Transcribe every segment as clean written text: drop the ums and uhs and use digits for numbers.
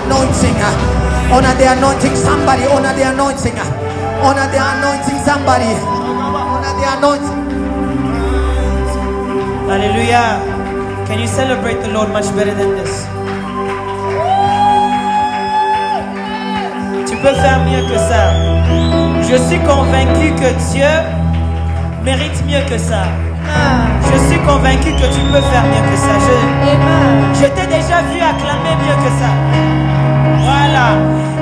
anointing. Honor the anointing. Somebody honor the anointing. Honor the anointing. Somebody honor the anointing. Hallelujah. Can you celebrate the Lord much better than this? Tu peux faire mieux que ça. Je suis convaincu que Dieu mérite mieux que ça. Je suis convaincu que tu peux faire mieux que ça. Je t'ai déjà vu acclamer mieux que ça. Voilà.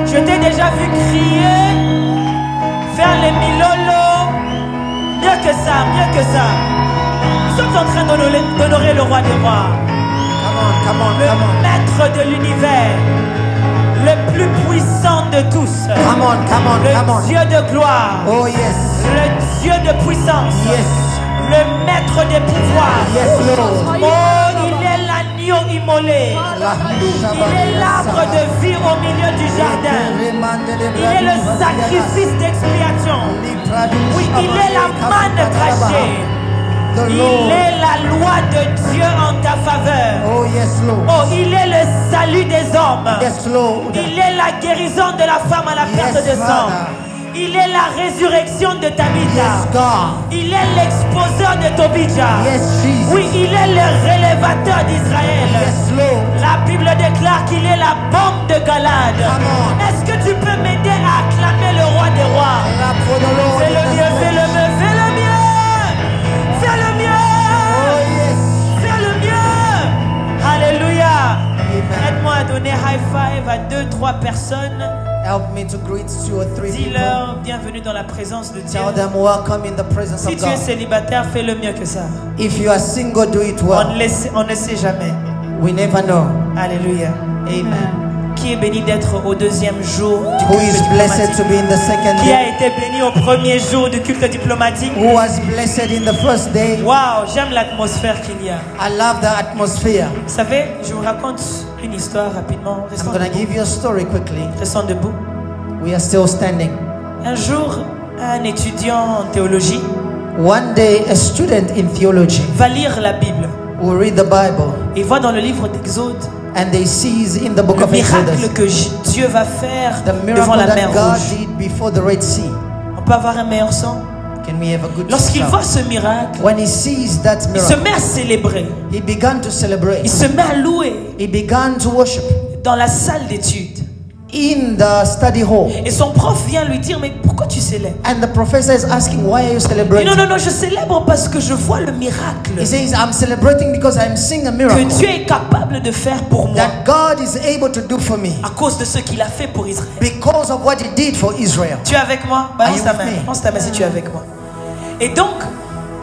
Je t'ai déjà vu crier, faire les milolos. Mieux que ça, mieux que ça. Nous sommes en train d'honorer le roi des rois. Le maître de l'univers. Le plus puissant de tous. Le Dieu de gloire. Oh yes. Le Dieu de puissance. Yes. Le maître des pouvoirs. Yes, Lord. Oh, il est l'agneau immolé. Il est l'arbre de vie au milieu du jardin. Il est le sacrifice d'expiation. Oui, il est la manne cachée. Il est la loi de Dieu en ta faveur. Oh yes, Lord. Oh, il est le salut des hommes. Yes, Lord. Il est la guérison de la femme à la perte de sang. Il est la résurrection de Tabitha. Yes, God. Il est l'exposeur de Tobijah. Yes, Jesus. Oui, il est le rélévateur d'Israël. Yes, Lord. La Bible déclare qu'il est la bombe de Galade. Est-ce que tu peux m'aider à acclamer le roi des rois? Fais le mieux, fais le mieux, fais le mieux. Fais le mieux. Oh yes. Fais le mieux. Alléluia. Aide-moi à donner high five à 2-3 personnes. Help me to greet 2 or 3 people. Dis-leur bienvenue dans la présence de Dieu. Tell them welcome in the presence Si of tu es God. célibataire, fais-le mieux que ça. If you are single, do it well. On ne sait jamais. We never know. Alléluia. Amen. Qui est béni d'être au deuxième jour du Who culte is blessed diplomatique? to be in the second Qui a day? été béni au premier jour du culte diplomatique? Who was blessed in the first day? Waouh, j'aime l'atmosphère qu'il y a. I love the atmosphere. Vous savez, je vous raconte une histoire rapidement. I'm Restons going to debout. give you a story quickly. Restons debout. We are still standing. Un jour, un étudiant en théologie One day, a student in theology va lire la Bible. will read the Bible Il voit dans le livre d'Exode and they sees in the book le of miracle Exodus que Dieu va faire the devant miracle la mer that God Rouge. did before the Red Sea. On peut avoir un meilleur son? Can we have a good Lorsqu'il sound? voit ce miracle, When he sees that il se miracle, met à célébrer. he began to Il celebrate. se met à louer He began to worship dans la salle d'études. in the study hall. Et son prof vient lui dire, mais pourquoi tu célèbres? And the professor is asking, why are you Il dit, celebrating? non, non, non, je célèbre parce que je vois le miracle He says, I'm celebrating because I'm seeing a que miracle Dieu est capable de faire pour moi that God is able to do for me à cause de ce qu'il a fait pour Israël. because of what he did for Israel. Tu es avec moi? Are Balance you ta with main. me? Balance ta main si tu es avec moi. Et donc,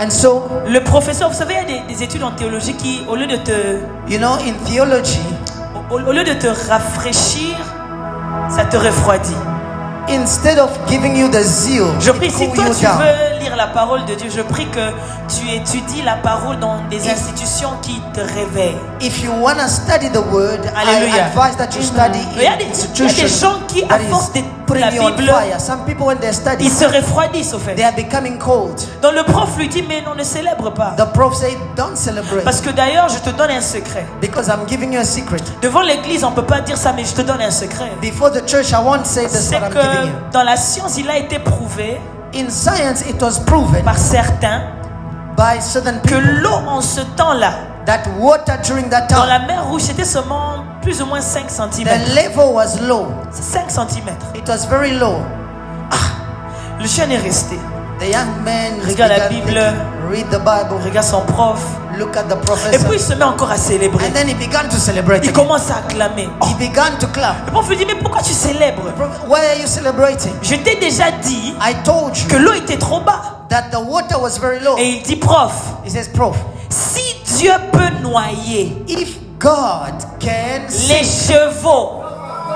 And so, le professeur, vous savez, il y a des études en théologie qui, au lieu de you know, in theology, au lieu de te rafraîchir, ça te refroidit. instead of giving you the zeal, Je it prie, si cool toi you tu down. veux lire la parole de Dieu, je prie que tu étudies la parole dans des institutions qui te réveillent. If you want to study the word, Alléluia. I advise that you study Il y a in des institutions gens qui, à that force is de putting la you on Bible, fire. Some people, when they study, ils se refroidissent au fait. they are becoming cold. Donc le prof lui dit, mais on ne célèbre pas. The prof said, don't celebrate Parce que d'ailleurs, je te donne un secret. because I'm giving you a secret. Devant l'église, on ne peut pas dire ça, mais je te donne un secret. Before the church, I won't say this, C'est what I'm giving que you. dans la science, il a été prouvé In science, it was proven par certains by certain que people l'eau en ce temps-là, that water during that dans time, la mer Rouge, c'était seulement plus ou moins 5 cm. the level was low. 5 cm. It was very low. Le chien est resté. The young man Regarde la began Bible. thinking, read the Bible, Regarde son prof. look at the Et professor, puis il se met encore à célébrer. and then he began to celebrate Il again. commence à acclamer. He began to clap. Le prof lui dit, mais pourquoi tu célèbres? Why are you celebrating? Je t'ai déjà dit I told que you l'eau était trop bas. that the water was very low. Et il dit, prof, He says, Prof, si Dieu peut noyer if God can les save chevaux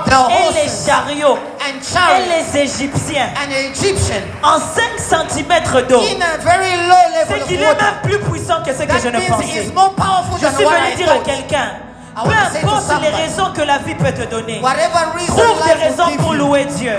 the et les horses chariots and et chariots les Égyptiens and Egyptian en 5 cm d'eau, in a very low c'est level qu'il of est water, même plus puissant que ce que that je ne means pensais. it's more powerful Je than suis what venu I dire à thought. quelqu'un, I peu want to say to importe les somebody, raisons que la vie peut te donner, whatever reason trouve des life will raisons give pour you, louer Dieu.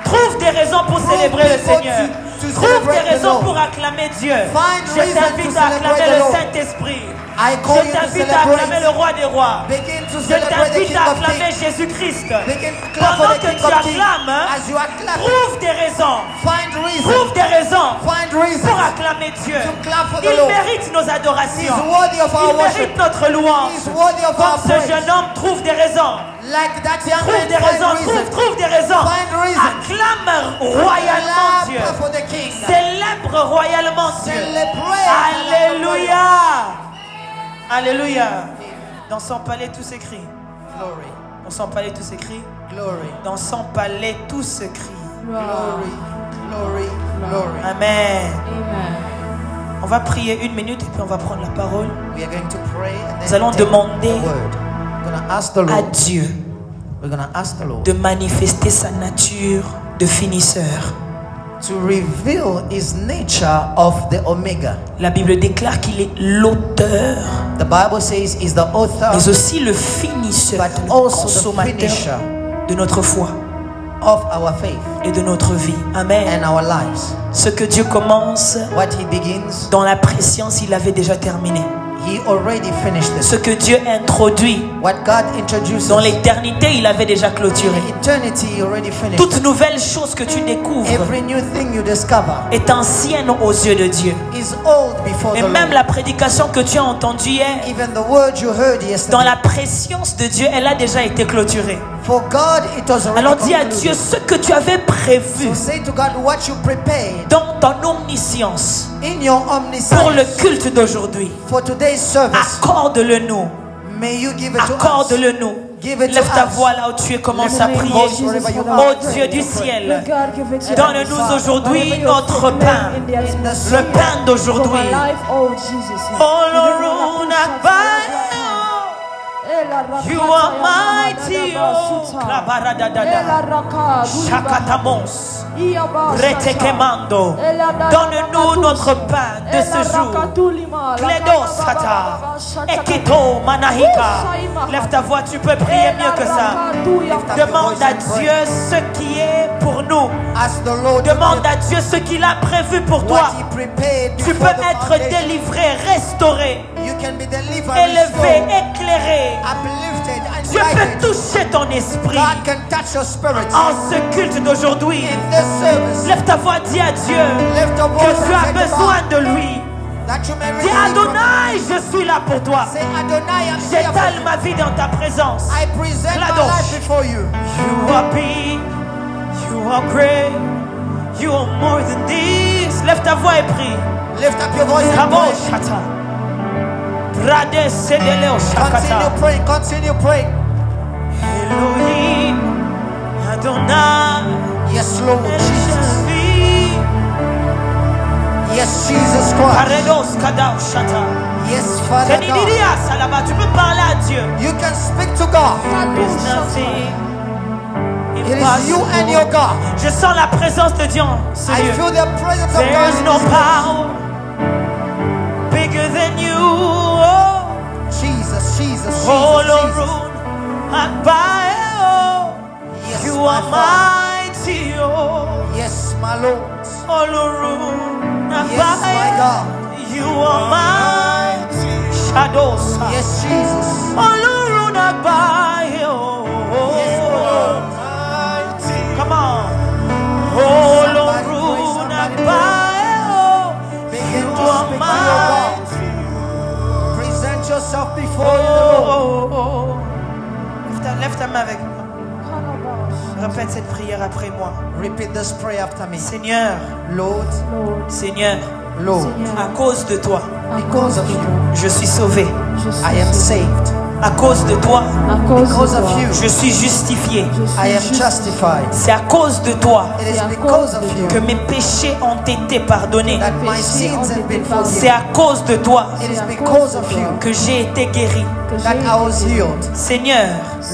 Trouve des raisons pour célébrer le people Seigneur. to Trouve celebrate des the raisons Lord. pour acclamer Dieu. Find Je reason t'invite to à celebrate acclamer the le Lord. Saint-Esprit. I call Je you to t'invite à acclamer le celebrate. roi des rois. Begin to to Je celebrate the t'invite King à of acclamer Kings. Jésus-Christ. Begin to clap for Pendant the que King tu of Kings. acclames, As you are clapping, trouve des raisons. find reason. Trouve des raisons Find pour reason. acclamer Dieu. To clap for the Il Lord. mérite nos He's adorations. worthy of our Il worship. mérite notre louange. He's worthy of our Comme ce praise. jeune homme trouve des raisons. Like that young Trouve man, des raisons, find reason. trouve des raisons. Find reason. Acclame royalement Dieu. Clap for the King. Célèbre royalement Dieu. Celebrate. Alléluia. Alléluia. Dans son palais tout s'écrit. Glory. Dans son palais tout s'écrit. Glory. Dans son palais tout se crie. Glory. Glory. Glory. Amen. Amen. On va prier 1 minute et puis on va prendre la parole. We are going to pray and then Nous allons take demander the word. We're going to ask the à Lord. Dieu We're going to ask the Lord de manifester sa nature de finisseur. to reveal his nature of the Omega. La Bible déclare qu'il est l'auteur, The Bible says he's the author mais aussi le finisseur, but le also the consommateur finisher de notre foi of our faith et de notre vie. Amen. and our lives. Ce que Dieu commence What he begins, dans la préscience, il avait déjà terminé. he already finished Ce it. que Dieu introduit What God introduces dans l'éternité, il avait déjà clôturé. in eternity, he already finished Toute it. nouvelle chose que tu découvres Every new thing you discover est ancienne aux yeux de Dieu. is old before Et the même Lord. la prédication que tu as entendue hier, Even the word you heard dans yesterday, la préscience de Dieu, elle a déjà été clôturée. for God it was already Alors dis à concluded. Dieu ce que tu avais prévu So say to God what you prepared dans ton omniscience in your pour le omniscience culte d'aujourd'hui. for today's service. Accorde-le nous. May you give it to us. Accorde-le nous. Give it to Lève ta us. voix là où tu es, commence à Lift your prier. voice wherever you are. Ô Dieu du ciel, donne-nous aujourd'hui notre pain, le pain d'aujourd'hui. Olorun Agbaye, you are mighty, oh. Klabaradadada. Shakatamos. Retekemando. Donne-nous notre pain de ce jour. Kledosata. Ekito Manahika. Lève ta voix, tu peux prier mieux que ça. Demande à Dieu ce qui est pour nous. Ask the Lord to Demande à Dieu ce qu'il a prévu pour toi. what he prepared Tu before peux the être foundation. délivré, restauré, You can be delivered, élevé, restored, éclairé. uplifted, Dieu peut enlightened. toucher ton esprit God can touch your spirit. en ce culte d'aujourd'hui. In this service, Lève ta voix, dis à Dieu lift your voice que tu and as say to besoin God de lui. that you may Dis receive from him. Adonai, je suis là pour toi. Say Adonai, I'm here for J'étale you. ma vie dans ta présence. I present my Kladosh. life before you. You are big, you are great, you are more than this. Lève ta voix et prie. Lift up your voice and Kabo pray. shata. Brade sedeleo shakata. Continue praying, continue praying. Elohim, Adonai, Yes, Lord El Jesus. Shaddai. Yes, Jesus Christ. Paredos kadao shata. Yes, Father God. Tenidiria salaba. Tu peux parler à Dieu. You can speak to God. There's nothing It is you and your impossible. God. Je sens la présence de Dieu en ce I lieu. feel the presence of God. There's in no this place. power bigger than you. Oh, Jesus, Jesus, Jesus, oh Jesus. Lord, Agbaye, oh, Yes, you my are Father. mighty. Oh, Yes, my Lord. oh Lord, Yes, my God. you are mighty. Shadows. Yes, Jesus. Oh Lord, Agbaye, oh, Yes, Lord. come on. Oh Somebody Lord, pray, somebody pray. Agbaye, oh, Begin you to are speak to your God. mighty. Present yourself before you, the Lord. Oh. Lève ta main avec moi. Répète cette prière après moi. Repeat this prayer after me. Seigneur, Lord, Seigneur, Lord, à cause de toi, because of you, je suis sauvé. I am saved. À cause de toi, Because of you, je suis justifié. I am justified. C'est à cause de toi It is because of you que mes péchés ont été pardonnés. that my sins have been C'est forgiven. à cause de toi It is because of you que j'ai été guéri. that I was healed. Seigneur,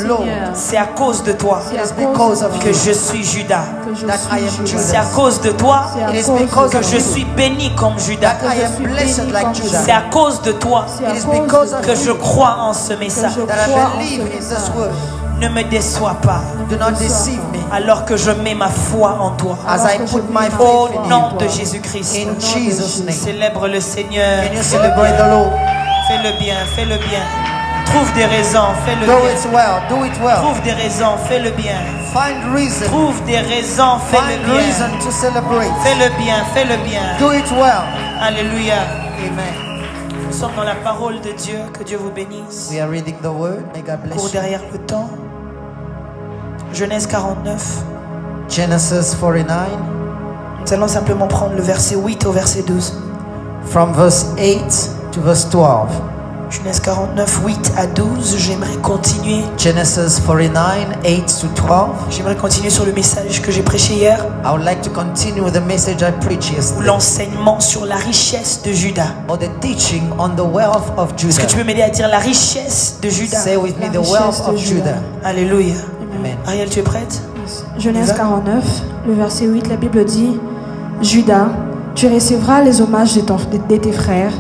Lord, c'est à cause de toi it is because of que you je suis Judas. that I am C'est à Judas. cause de toi It is because que of je you suis béni comme Judas. that I am blessed like C'est Judas. à cause de toi It is because of que je you crois en ce message. that I believe in this word. Ne me déçois pas Do not deceive me alors que je mets ma foi en toi. as I put my Au faith in nom you. de Jésus-Christ. In Jesus' name. Célèbre le Seigneur. Can you celebrate the Lord? Fais-le bien, fais-le bien. Trouve des raisons, fais le Do bien. it well. Do it well. Trouve des raisons, fais le bien. Find reason. Trouve des raisons, fais Find le bien. reason to celebrate. Fais le bien, fais le bien. Do it well. Alléluia. Amen. Nous sommes dans la parole de Dieu. Que Dieu vous bénisse. We are reading the word. May God bless Cours you. derrière le temps. Genèse 49. Genesis 49, Nous allons simplement prendre le verset 8 au verset 12. from verse 8 to verse 12. Genèse 49, 8 à 12. J'aimerais continuer. Genesis 49, 8 to 12. J'aimerais continuer sur le message que j'ai prêché hier. I would like to continue with the message I preached Ou yesterday. l'enseignement sur la richesse de Judas. Or the teaching on the wealth of Est-ce que Judah. tu peux m'aider à dire la richesse de Judas? Say with me La the richesse wealth de of Judas. Judah. Alléluia. Amen. Ariel, tu es prête? Genèse Va. 49, le verset 8, la Bible dit: Judas, tu recevras les hommages de tes frères.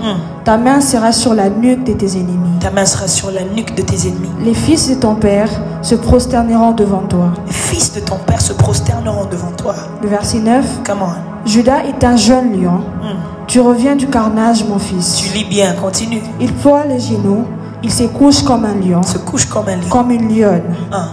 Ta main sera sur la nuque de tes ennemis. Ta main sera sur la nuque de tes ennemis. Les fils de ton père se prosterneront devant toi. Les fils de ton père se prosterneront devant toi. Le verset 9, Come on. Judas est un jeune lion. Tu reviens du carnage, mon fils. Tu lis bien, continue. Il ploie les genoux, il se couche comme un lion, Se couche comme un lion. comme une lionne,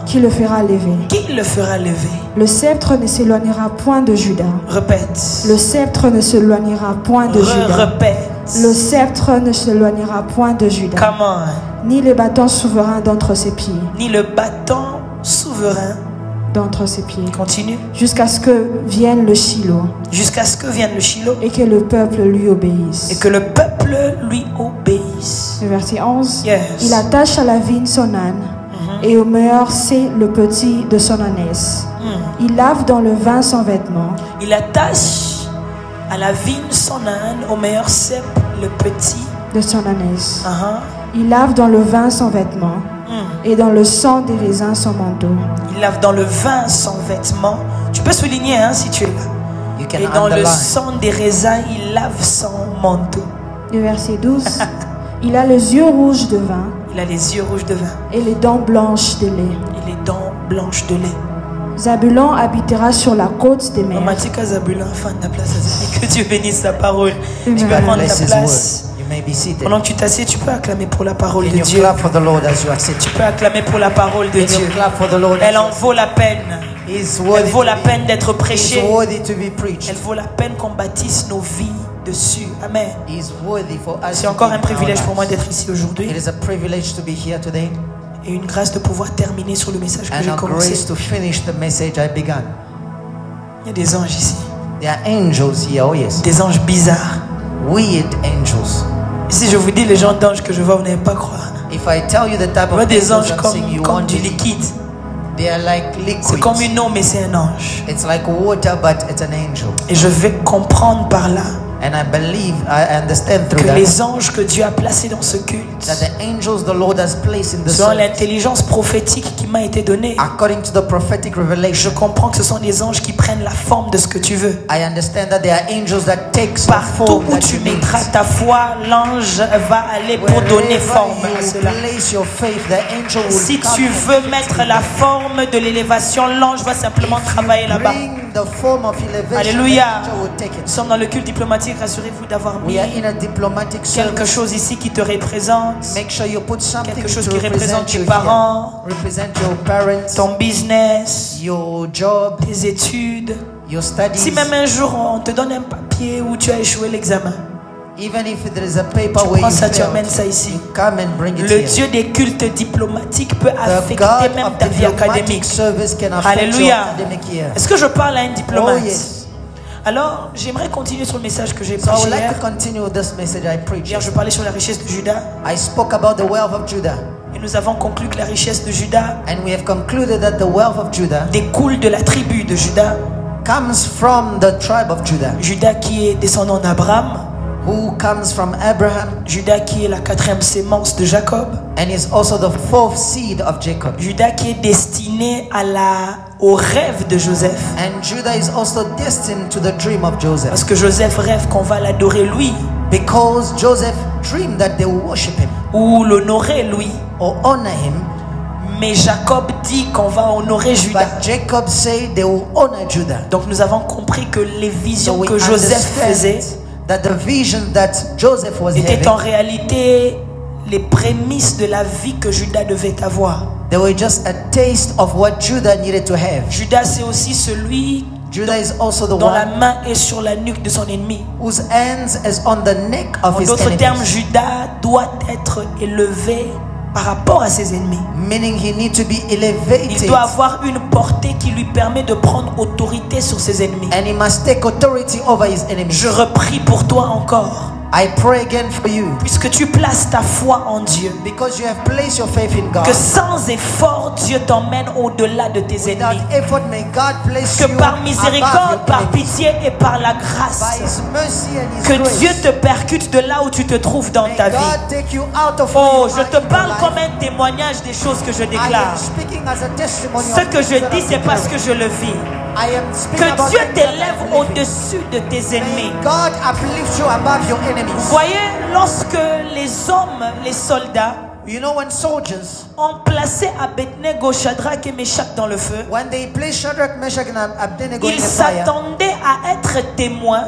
qui le fera lever. Qui le fera lever? Le sceptre ne s'éloignera point de Judas. Répète. Le sceptre ne s'éloignera point de Judas. Répète. Le sceptre ne s'éloignera point de Judas, Come on. ni les bâtons souverains d'entre ses pieds, Ni le bâton souverain. d'entre ses pieds, Continue. jusqu'à ce que vienne le Shiloh Jusqu'à ce que vienne le Shiloh et que le peuple lui obéisse. et que le peuple lui obéisse. Le verset 11, Yes. il attache à la vigne son âne, et au meilleur c'est le petit de son ânesse. Il lave dans le vin son vêtement, Il attache à la vigne son âne, au meilleur cep le petit. de son ânesse. Uh-huh. Il lave dans le vin son vêtement, et dans le sang des raisins son manteau. Il lave dans le vin son vêtement. Tu peux souligner hein, si tu es là. You can Et dans le underline. sang des raisins, il lave son manteau. Le verset 12, il a les yeux rouges de vin Il a les yeux rouges de vin et les dents blanches de lait. et les dents blanches de lait. Zabulon habitera sur la côte des mers. Matika Zabulon, fin de la place. Que Dieu bénisse sa parole. Amen. Tu peux God prendre ta bless His place. word. You may be seated. Pendant que tu t'assieds, tu peux acclamer pour la parole Can de you Dieu. clap for the Lord as you are sitting? Tu peux acclamer pour la parole de Can Dieu. you clap for the Lord? Elle en vaut la peine. He's Elle worthy vaut la to peine be, d'être he's prêchée. worthy to be preached. Elle vaut la peine qu'on bâtisse nos vies dessus. Amen. He's worthy for us. C'est to encore be un in our privilège pour moi lives. d'être ici aujourd'hui It is a privilege to be here today et une grâce de pouvoir terminer sur le message que and j'ai a commencé. grace to finish the message I began. Il y a des anges ici, There are angels here, oh yes, des anges bizarres. weird angels. Si je vous dis les gens d'anges que je vois, vous n'allez pas croire. If I tell you the type On of voit des angels anges I'm seeing, you comme won't du believe. liquide. They are like C'est comme liquids. une eau, mais c'est un ange. It's like water, but it's an angel. Et je vais comprendre par là And I believe, I understand through que that, les anges que Dieu a placés dans ce culte, that the angels the Lord has placed in the selon service, l'intelligence prophétique qui m'a été donnée, according to the prophetic je revelation, comprends que ce sont des anges qui prennent la forme de ce que tu veux. I understand that there are angels that takes the Partout form où that tu you need. mettras ta foi, l'ange va aller pour donner Wherever forme à you cela. place your faith, the angel will Si come tu and veux mettre la forme de l'élévation, l'ange va simplement travailler là-bas. bring the form of elevation. Alléluia. The angel will take Nous it. sommes dans le culte diplomatique. Rassurez-vous d'avoir mis We are in a diplomatic quelque service. chose ici qui te représente. Make sure you put something Quelque chose to qui représente represent tes you parents, here. Represent your parents, ton business, your job, tes études. your studies. Si même un jour on te donne un papier où tu as échoué l'examen, Even if there is a paper tu where prends you ça, tu failed, amènes ça ici. you come and bring it Le here. Dieu des cultes diplomatiques peut The affecter God même of ta vie diplomatic académique. service can affect your Alléluia. academic year. Est-ce que je parle à un diplomate? Oh, yes. Alors, j'aimerais continuer sur le message que j'ai So I prêché would like hier. to continue with this message I preached. Hier, je parlais sur la richesse de Judas I spoke about the wealth of Judah, et nous avons conclu que la richesse de Judas and we have concluded that the wealth of Judah découle de la tribu de Judas. comes from the tribe of Judah, Judas qui est descendant d'Abraham, who comes from Abraham, Judas qui est la 4e sémence de Jacob, and is also the fourth seed of Jacob. Judas qui est destiné au rêve de Joseph. And Judah is also destined to the dream of Joseph, Parce que Joseph rêve qu'on va l'adorer lui because Joseph dreamed that they will worship him ou l'honorer lui. or honor him, Mais Jacob dit qu'on va honorer Judas. but Jacob said they will honor Judah. Donc nous avons compris que les So visions we que Joseph faisait understand that the vision that Joseph was étaient en having réalité les prémices de la vie que Judas devait avoir. They were just a taste of what Judah needed to have. Judas, c'est aussi celui Judah is also the dont la one main est sur la nuque de son ennemi. whose hands is on the neck of En his d'autres termes, enemies. Judas doit être élevé par rapport à ses ennemis. Meaning he needs to be Il elevated. doit avoir une portée qui lui permet de prendre autorité sur ses ennemis. And he must take authority over his enemies. Je reprie pour toi encore. I pray again for you. Puisque tu places ta foi en Dieu. Because you have placed your faith in God. Que sans effort, Dieu t'emmène au-delà de tes Without ennemis. effort, may God place Que you par above miséricorde, your par enemies. pitié et par la By grâce, his mercy and his que grace. Dieu te percute de là où tu te trouves dans May ta vie. God take you out of Oh, where you je are te in your parle life. comme un témoignage des choses que je I am déclare. speaking as a testimony Ce of que je things that dis, I'm c'est parce declaring. que je le vis. I am speaking Que about Dieu things that t'élève I'm living. au-dessus de tes May ennemis. God uplift you above your enemies. Vous voyez, lorsque les hommes, les soldats, You know, when soldiers, ont placé Abednego, Shadrach et Meshach dans le feu, when they place Shadrach, Meshach, and Abednego in ils the fire, s'attendaient à être témoins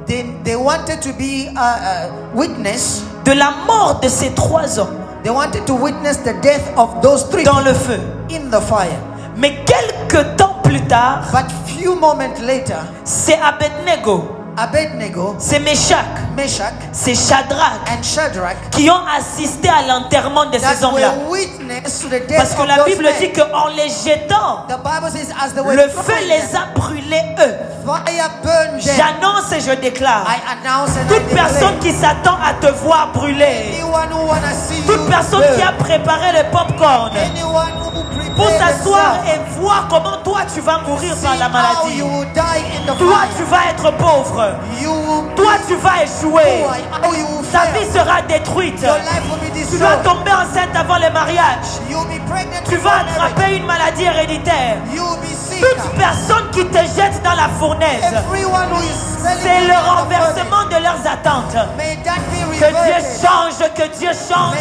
they wanted to be a witness. de la mort de ces trois hommes They wanted to witness the death of those three dans le feu. in the fire. Mais quelques temps plus tard, But few moments later, c'est Abednego, Abednego, c'est Meshach, Meshach, c'est Shadrach and Shadrach qui ont assisté à l'enterrement de ces that hommes-là. were witness to the death Parce que of la those Bible men. dit qu'en les jetant, The Bible says, as they were le feu throwing les them, a brûlés eux. fire burned them. J'annonce et je déclare. I announce and Toute I personne declare, qui s'attend à te voir brûler, anyone who wanna see toute you personne qui a burn, préparé le popcorn anyone who pour prepared s'asseoir themselves, et voir comment toi tu vas mourir see par la how maladie. you will die in the Toi tu fire. vas être pauvre. You will Toi tu vas échouer. how you will Ta fail. vie sera détruite. Your life will be Tu vas destroyed. tomber enceinte avant le mariage. You'll be pregnant Tu before vas marriage. attraper une maladie héréditaire. You'll be sick. Toute personne qui te jette dans la fournaise, Everyone who is smelling c'est you le in the renversement de leurs attentes. furnace, may that be Que Dieu reverted. change, que Dieu change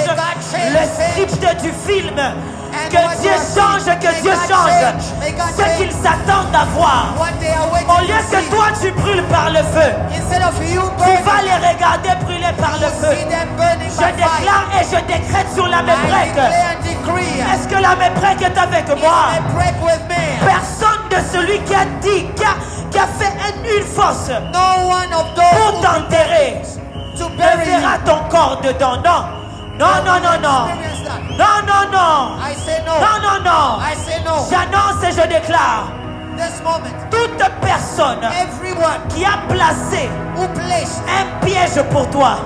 le script du film. Que Dieu change, que Dieu change ce qu'ils s'attendent à voir. What they are waiting Au lieu to que see. toi tu brûles par le feu, Instead of you tu burning, vas les regarder brûler par le you feu. see them burning Je by fire. déclare et je décrète sur la I mébrèque. declare and decree. Est-ce que la mébrèque est avec moi? May break with me. Personne de celui qui a dit, qui a fait une fosse No one of those pour who t'enterrer to ne bury you. verra ton corps dedans. Non, non, non, non, non. Experience that. Non, non, non. I say no. Non, non, non. I say no. J'annonce et je déclare. This moment, Toute personne everyone qui a placé who placed un piège pour toi,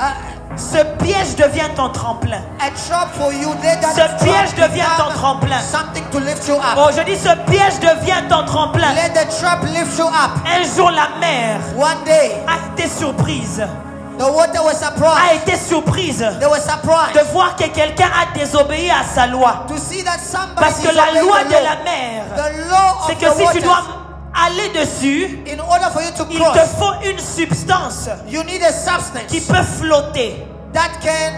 a ce piège devient ton tremplin. trap for you, let that Ce piège trap devient ton become tremplin. something to lift you up. Oh, je dis ce piège devient ton tremplin. Let the trap lift you up. Un jour, la mer One day, a été surprise. the water was A surprised. été surprise They were surprised de voir que quelqu'un a désobéi à sa loi. to see that somebody Parce que la disobeyed loi the de law. la mer, The law c'est of que the si tu waters, dois aller dessus, in order for you to il te cross, faut une substance you need a substance qui peut flotter. that can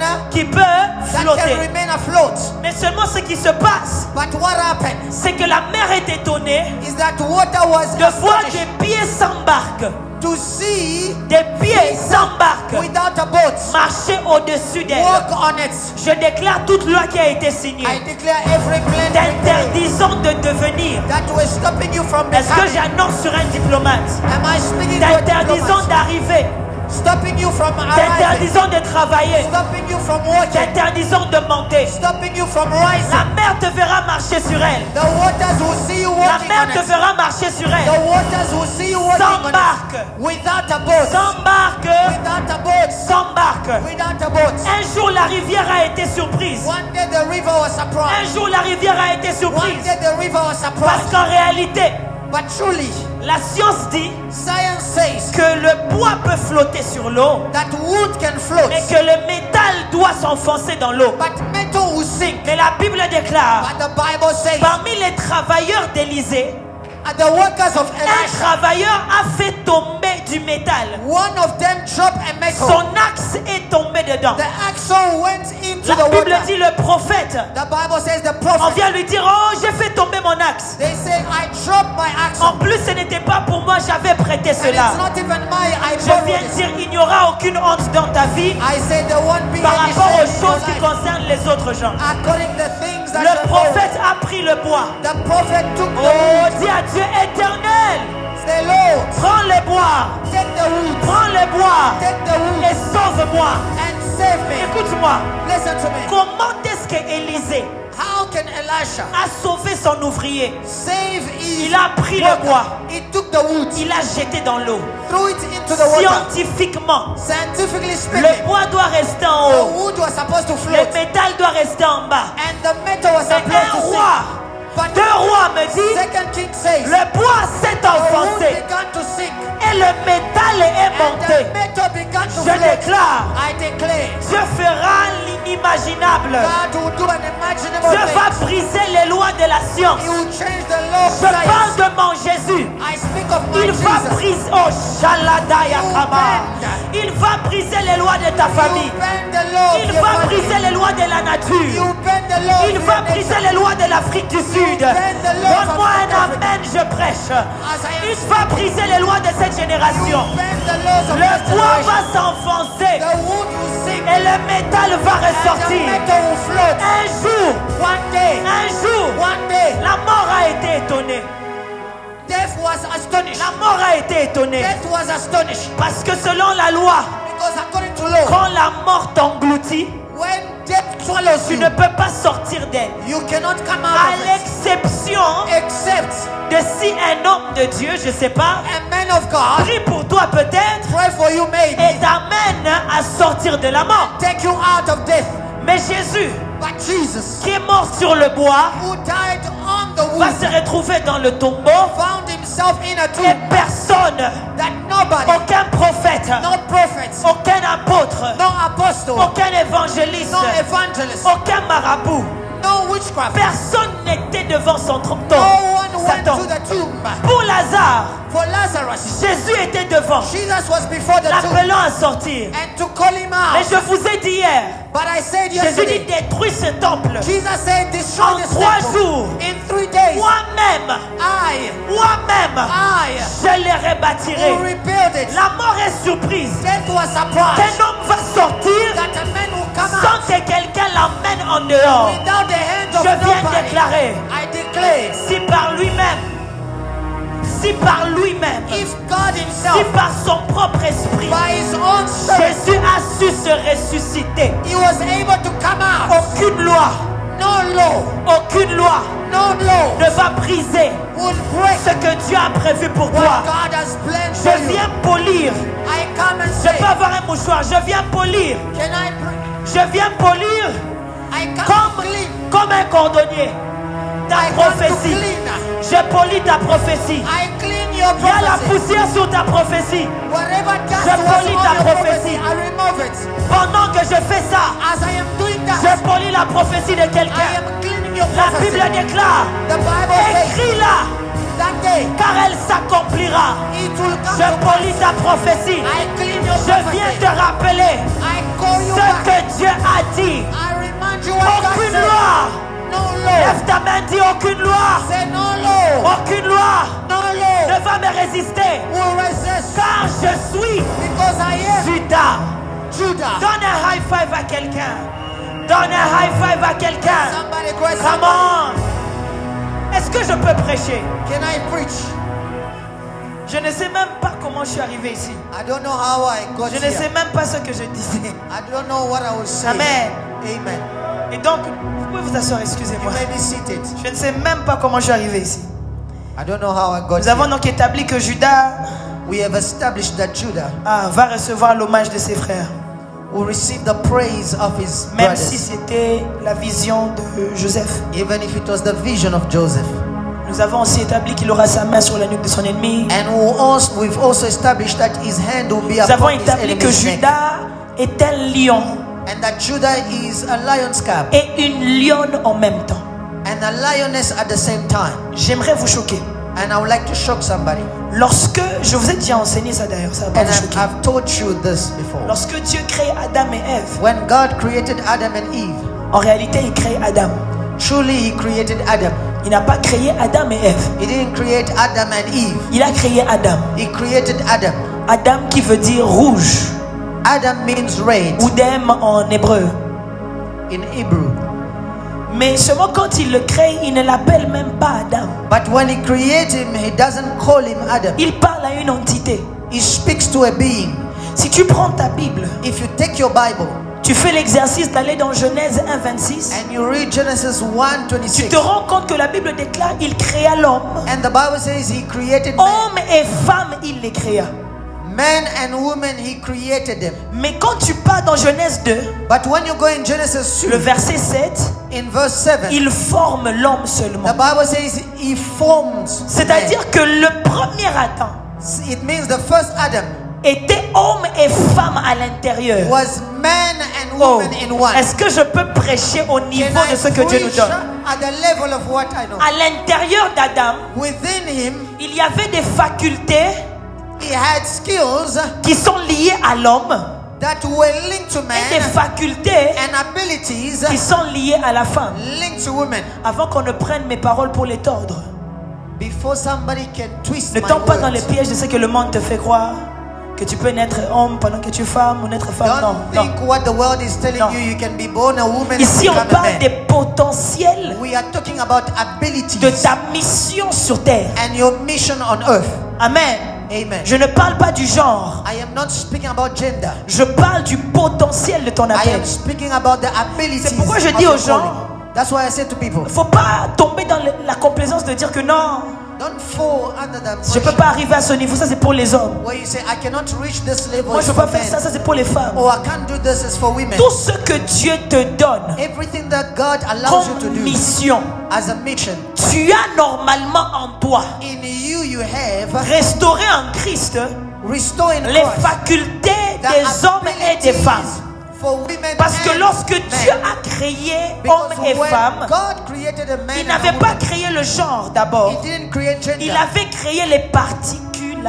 Flotter. remain afloat. Mais seulement ce qui se passe, But what happened c'est que la mer est étonnée is that water was de voir astonished des pieds sans barque, to see des pieds sans barque without a boat marcher au-dessus d'elle. walk on it. Je déclare toute loi qui a été signée, I declare every plan t'interdisant de devenir. that was stopping you from Est-ce que becoming. j'annonce sur un diplomate? Am I speaking to a T'interdisant diplomat? d'arriver, Stopping you from arriving. t'interdisant de travailler, Stopping you from working. t'interdisant de monter. Stopping you from rising. La mer te verra marcher sur elle. The waters will see you La walking mer on te it. verra marcher sur The elle. waters will see you walking Sans on barque. it. Without a boat. Sans barque, Without a boat. sans barque. Without a boat. Un jour la rivière a été surprise. One day the river was Un surprised. jour la rivière a été One surprise. day the river was Parce surprised. qu'en réalité, But truly, la science dit science says que le bois peut flotter sur l'eau, that wood can float, mais que le métal doit s'enfoncer dans l'eau. but metal will sink. Mais la Bible déclare, But the Bible says, parmi les travailleurs d'Élysée, the workers of un Elisha, travailleur a fait tomber du métal. one of them dropped a metal. Son axe est tombé dedans. The axle went into La the Bible water. dit le prophète. The Bible says the On prophet. vient lui dire, oh, j'ai fait tomber mon axe. They say, I dropped my axle. En plus, ce n'était pas pour moi, j'avais prêté And cela. it's not even my, I Je borrowed viens it. dire, il n'y aura aucune aucune honte dans ta vie I say there won't be par any rapport shame aux in your choses qui life. concernent les autres gens. According to the things that Le you're prophète a pris le bois. doing. The prophet took the Oh, wood. dis à Dieu éternel, Say, Lord, prends les bois, take the wood. prends les bois Take the wood et sauve-moi. and save me. Écoute-moi, Listen to me. comment est-ce qu'Élisée How can Elisha a sauvé son ouvrier? save his Il a pris le worker? bois, He took the wood, il l'a jeté dans l'eau. threw it into the water. Scientifiquement, Scientifically le speaking, bois doit rester en the haut, wood was supposed to le float métal doit rester en bas. and the metal was Mais supposed un to sink. roi, But deux rois me dit, Second King says le bois s'est the wood enfoncé began to sink et le métal est and monté. the metal began to Je float. déclare, I declare Dieu fera l'inimaginable. God will do an imaginable Dieu va thing. briser les lois de la science. He will change the law of Je parle science. de mon Jésus. I speak of my Il va Jesus. briser, oh Shaladaya Kaba. Il va briser les lois de ta famille. You bend the law of Il your va family. briser les lois de la nature. You bend the law Il of va your briser nation. les lois de l'Afrique du Sud. Donne-moi un amen, je prêche. Il va briser les lois de cette génération. Bend the laws of Le this bois generation. va s'enfoncer The wood will sink et le métal va and the ressortir. metal will float. Un jour, One day, la mort a été étonnée. death was astonished. La mort a été étonnée. Death was astonished Parce que selon la loi, because according to law, quand la mort t'engloutit, when death swallows tu you, ne peux pas sortir d'elle. you cannot come out À of it l'exception except de si un homme de Dieu, je ne sais pas, a man of God prie pour toi peut-être pray for you, maybe et t'amène à sortir de la mort. take you out of death. Mais Jésus, But Jesus, qui est mort sur le bois, who died on the va wood, se retrouver dans le tombeau found himself in a et tomb personne, that nobody, aucun prophète, no prophets, aucun apôtre, no apostle, aucun évangéliste, no evangelist, aucun marabout, no witchcraft, personne n'était devant son tombeau. no one went Satan. to the tomb. Pour Lazare, For Lazarus, Jésus était devant, Jesus was before the tomb l'appelant à sortir. and to call him Mais out. je vous ai dit hier, But I said Jésus dit yesterday, détruis ce temple. Jesus said, destroy En this 3 temple. jours, In 3 days, moi-même, I je les rebâtirai. will rebuild it. La mort est surprise. Death was surprised Qu'un homme va sortir that a man will come sans out que quelqu'un l'emmène en dehors. without the hand of Je viens nobody. déclarer, I declare, si par lui-même, if God si himself, par son propre esprit, by his own spirit, Jésus a su se ressusciter, he was able to come out, aucune loi, no law ne va briser will break ce que Dieu a prévu pour what toi. God has planned for Je you. viens polir. I come and Je say, peux avoir un mouchoir. Je viens polir. can I pray? Je viens polir I come clean. comme un cordonnier ta I come to prophétie. clean. Je polis ta prophétie. I clean your Il y a la prophecy. poussière sur ta prophétie. Whatever dust Je was polis on ta your prophétie. prophecy, I remove it. Pendant que je fais ça, As I am doing je that, polis la prophétie de I quelqu'un. am cleaning your La prophecy. Bible déclare, The Bible says écris-la, that day car elle s'accomplira. it will come Je to pass. polis ta prophétie. I clean your Je viens prophecy. te rappeler I call you ce back. que Dieu a dit. I remind you what God Aucune said. loi. No law. Lève ta main, dis aucune loi. Say no law. Aucune loi No law ne va me résister. will resist. Car je suis Because I am Judas. Judah. Donne un high five à quelqu'un. Donne un high five à quelqu'un. Somebody cry Come somebody. on. Est-ce que je peux prêcher? Can I preach? Je ne sais même pas comment je suis arrivé ici. I don't know how I got Je ne sais here. même pas ce que je disais. I don't know what I was saying. Amen. Amen. Et donc, vous pouvez vous asseoir, You excusez-moi. may be seated. Je ne sais même pas comment je suis arrivé ici. I don't know how I got Nous avons here. donc établi que Judas We have established that Judah va recevoir l'hommage de ses frères. will receive the praise of his Même brothers, si c'était la vision de Joseph. even if it was the vision of Joseph. Nous avons aussi établi qu'il aura sa main sur la nuque de son ennemi. And we've also established that his hand will be Nous avons upon his établi que enemy's neck. Judas est un lion And that Judah is a lion's cub et une lionne en même temps. and a lioness at the same time. J'aimerais vous choquer. And I would like to shock somebody. Lorsque, je vous ai déjà enseigné ça d'ailleurs, ça va pas And vous choquer. I've taught you this before. Lorsque Dieu crée Adam et Ève, When God created Adam and Eve, en réalité il crée Adam. truly He created Adam. Il n'a pas créé Adam et Ève. He didn't create Adam and Eve. Il a créé Adam. He created Adam. Adam qui veut dire rouge. Adam means red Oudem en hébreu. in Hebrew. Mais seulement quand il le crée, il ne l'appelle même pas Adam. But when he created him, he doesn't call him Adam. Il parle à une entité. He speaks to a being. Si tu prends ta Bible, If you take your Bible tu fais l'exercice d'aller dans Genèse 1:26, and you read Genesis tu 1:26, te rends compte que la Bible déclare il créa l'homme. and the Bible says he created man. Homme et femme, il les créa. Man and woman, he created them. Mais quand tu pars dans Genèse 2, But when you go in Genesis 2, le verset 7, in verse 7, il forme l'homme seulement. the Bible says he forms C'est-à-dire man. que le premier Adam It means the first Adam était homme et femme à l'intérieur. was man and Oh, woman in one. est-ce que je peux prêcher au niveau Can I de ce que Dieu nous preach donne? at the level of what I know? À l'intérieur d'Adam, Within him, il y avait des facultés he had skills qui sont liées à l'homme that were linked to et des man facultés and abilities qui sont liées à la femme. linked to women. Avant qu'on ne prenne mes paroles pour les tordre, Before somebody can twist ne my tombe pas dans les words, pièges de ce que le monde te fait croire, que tu peux naître homme pendant que tu es femme ou naître femme. Non, don't non. think what the world is telling Non. you. You can be born a woman and Ici, on become a parle des man. potentiels We are talking about abilities de ta mission sur terre. and your mission on earth. Amen. Amen. Je ne parle pas du genre. I am not speaking about gender. Je parle du potentiel de ton I appel. am speaking about the abilities. C'est pourquoi je of dis your aux gens, calling. That's why I say to people, Il ne faut pas tomber dans la complaisance de dire que non, don't fall under the je ne peux pressure pas arriver à ce niveau. Ça, c'est pour les hommes. where you say, I cannot reach this level. Moi, je ne it's peux pas for faire ça. men. Ça, c'est pour les femmes. Or I can't do this. It's for women. Tout ce que Dieu te donne Everything that God allows you to comme do mission, as a mission, tu as normalement en toi, in you have restauré en Christ, restoring les Christ, facultés the des hommes et des abilities femmes. for women Parce que and lorsque men. Dieu a créé Because hommes et when femmes, God created a man il and n'avait a pas woman, créé le genre d'abord. He didn't create gender. Il avait créé les particules.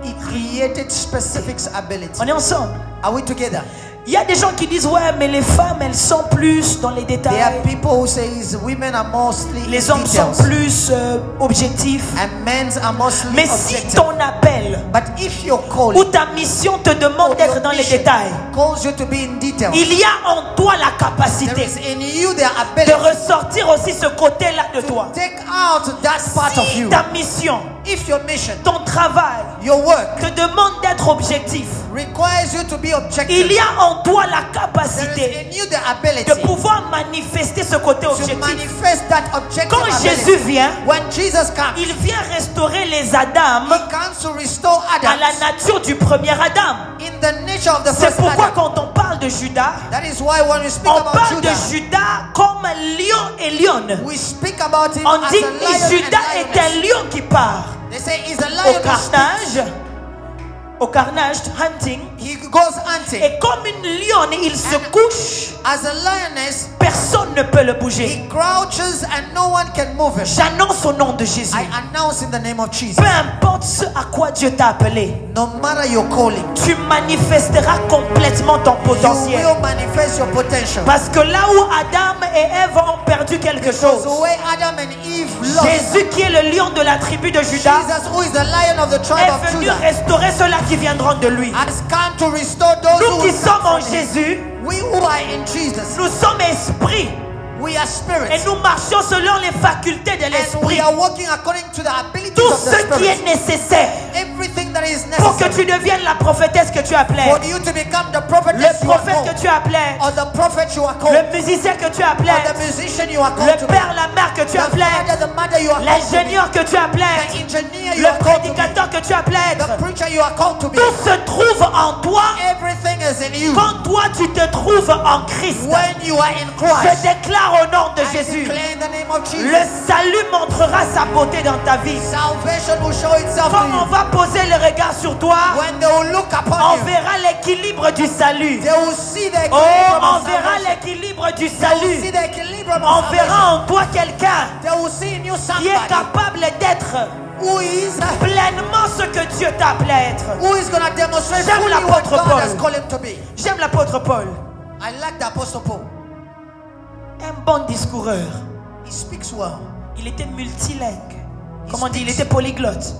He created specific ability. On est ensemble. Are we together? Il y a des gens qui disent ouais, mais les femmes elles sont plus dans les There détails. are people who say women are mostly in Les hommes sont details plus objectifs. and men are mostly Mais si objective. ton appel But if your ou calling ta mission te demande or d'être your dans les mission détails, calls you to be in detail, il y a en toi la there capacité is in you the de ability ressortir aussi ce côté-là de toi. to take out that part of Si you. ta mission, If your mission, ton travail your work te demande d'être objectif, requires you to be objective, il y a en toi la there capacité is in you the ability de pouvoir manifester ce côté to objectif. manifest that objective Quand ability. Jésus vient, When Jesus comes, il vient restaurer les Adams He comes to restore à Adam la nature du premier Adam. in the nature of the C'est first pourquoi Adam. quand on parle de Judas, That is why when we speak on about parle de Judah, Judas comme lion et lionne. we speak about him On as dit a lion Judas and est un lioness. lion qui part They say he's a au lion that speaks. carnage, hunting. He goes hunting. Et comme une lionne, il se couche, As a lioness, personne ne peut le bouger. he crouches and no one can move him. J'annonce au nom de Jésus. I announce in the name of Jesus, Peu importe ce à quoi Dieu t'a appelé, no matter your calling, tu manifesteras complètement ton you potentiel. will manifest your potential. Parce que là où Adam et Ève ont perdu quelque So chose, the way Adam and Eve lost, Jésus qui est le lion de la tribu de Judas Jesus, who is the lion of the tribe of est venu Judah, restaurer ceux-là qui viendront de lui. has come to restore those Nous who qui will sommes en come from him. Jésus, We who are in Jesus, nous sommes esprits we are et spirits, nous marchons selon les facultés de and we l'esprit. are walking according to the abilities Tout of the ce qui est spirit. nécessaire Everything that is pour que necessary tu deviennes la prophétesse que tu appelais, for you to become the prophetess le you are prophète called, que tu appelais, or the prophet you are called, le musicien que tu or appelais, the musician you are called le to be, père, la mère que tu the appelais, father, the mother you are called to be, l'ingénieur que tu appelais, the engineer you le are called to be, prédicateur que tu appelais être. the preacher you are called to be. Tout se trouve en toi Everything is in you quand toi tu te trouves en Christ. when you are in Je Christ. déclare au nom de I Jésus, declare in the name of Jesus, le salut montrera sa beauté dans ta vie. salvation will show itself Quand to on you. va poser le regard sur toi, When they will look on upon you, verra l'équilibre du salut. they will see the Oh, equilibrium on of verra salvation. l'équilibre du They will see salut. the equilibrium On of salvation. verra en toi quelqu'un They will see in you qui est somebody capable d'être who is pleinement ce que Dieu t'a appelé à être. going to demonstrate J'aime fully what l'apôtre God Paul. has called him to be. J'aime l'apôtre Paul, I like the Apostle Paul. un bon discoureur. He speaks well. Il était multilingue. Comment on dit? Il était polyglotte.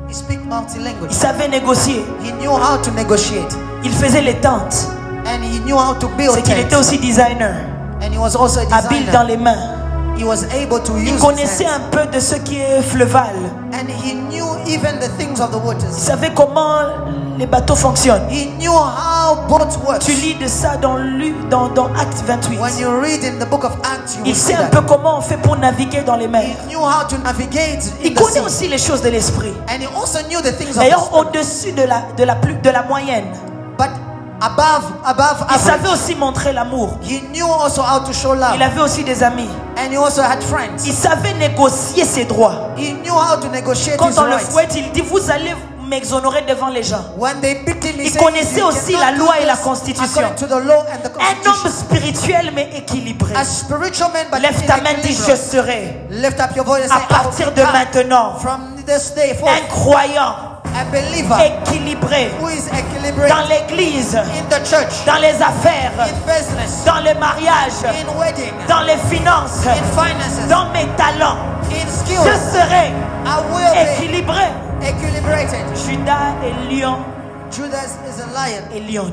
He speak multi-language. Il savait négocier. He knew how to negotiate. Il faisait les tentes. And he knew how to build C'est qu'il était tents. aussi designer. And he was also a Habile dans designer. les mains. He was able to Il use his connaissait hands. un peu de ce qui est fleuval. And he knew even the things of the Il waters. savait comment les bateaux fonctionnent. He knew how boats work. Tu lis de ça dans Acte 28. When you read in the book of Acts, you will Il see sait un that. peu comment on fait pour naviguer dans les He mers. knew how to navigate in Il the connaît sea. aussi les choses de l'esprit. And he also knew the things of the D'ailleurs, spirit. au-dessus de la moyenne. But above Il savait average. aussi montrer l'amour. He knew also how to show love. Il avait aussi des amis. And he also had friends. Il savait négocier ses droits. He knew how to negotiate Quand his on le rights. fouette, il dit, vous allez m'exonérer devant les gens. When they beat him, he Il said, connaissait "You aussi cannot la do loi et la this constitution." according to the law and the Un homme constitution. spirituel mais équilibré. A spiritual man, but Lève ta main, dis je equilibrium. serai. Lift up your voice and À say, "I will partir de become maintenant, from this day forth un croyant a believer équilibré who is equilibrated dans l'église, in the church, dans les affaires, in business, dans le mariage, in wedding, dans les finances, in finances, dans mes talents. in Je skills. serai I will be équilibré. equilibrated." Judas est lion Judas is a lion et lionne.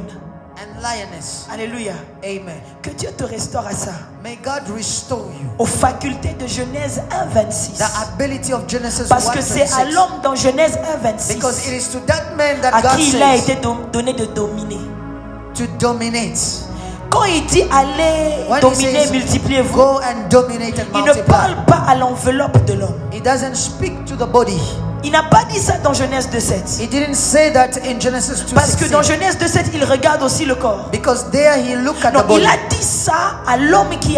and lioness. Alléluia. Amen. Que Dieu te restaure à ça. May God restore you. Aux facultés de Genèse 1:26. The ability of Genesis Parce que c'est à 1:26. l'homme dans Genèse 1:26 Because it is to that man that à God qui il a says été donné de dominer. to dominate. Quand il dit allez When he dominer, says, multipliez-vous, go and dominate and il ne multiply, parle pas à l'enveloppe de l'homme. he doesn't speak to the body. Il n'a pas dit ça dans Genèse 2:7. He didn't say that in Genesis 2:16. Parce que dans Genèse 2:7, il regarde aussi le corps. Because there he looked at Non, the body. il a dit ça à l'homme qui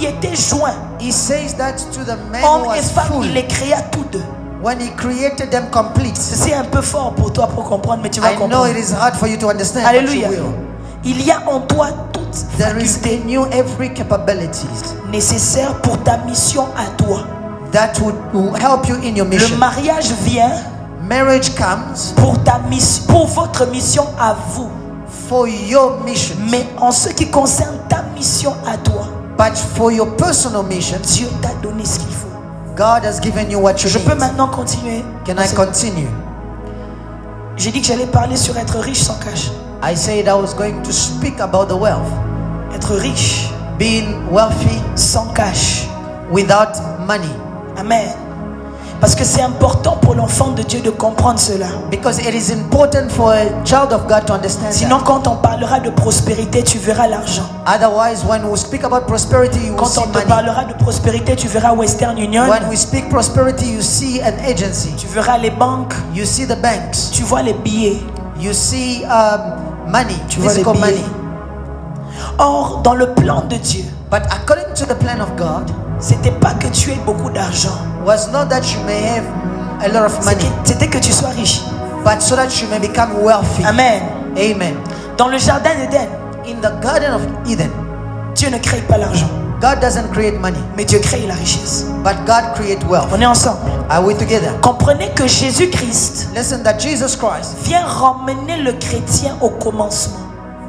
était joint. He says that to the man who Homme et was femme, full. il les créa tous deux. When he created them complete. C'est un peu fort pour toi pour comprendre, mais tu vas I know comprendre. it is hard for you to understand, Alléluia. but you will. Il y a en toi toute There is faculté in you every capabilities nécessaire pour ta mission à toi. that will help you in your Le mission. mariage vient Marriage comes pour votre mission à vous. for your mission. Mais en ce qui concerne ta mission à toi, But for your personal mission, Dieu t'a donné ce qu'il faut. God has given you what you Je peux need. maintenant continuer. Can I continue? J'ai dit que j'allais parler sur être riche sans cash. I said I was going to speak about the wealth. Être riche Being wealthy sans cash. without money. Amen. Parce que c'est important pour l'enfant de Dieu de comprendre cela. Because it is important for a child of God to understand Sinon, that. quand on parlera de prospérité, tu verras l'argent. Otherwise, when we speak about prosperity, you will Quand see on te money. parlera de prospérité, tu verras Western Union. When we speak prosperity, you see an agency. Tu verras les banques. You see the banks. Tu vois les billets. You see money, Tu vois les physical billets. money. Or, dans le plan de Dieu, But according to the plan of God, c'était pas que tu aies beaucoup d'argent. was not that you may have a lot of money, C'était que tu sois riche. but so that you may become wealthy. Amen. Amen. Dans le jardin d'Éden, In the Garden of Eden, Dieu ne crée pas l'argent, God doesn't create money, mais Dieu crée la richesse. but God creates wealth. On est ensemble. Are we together? Comprenez que Jésus-Christ Listen, that Jesus Christ vient ramener le chrétien au commencement.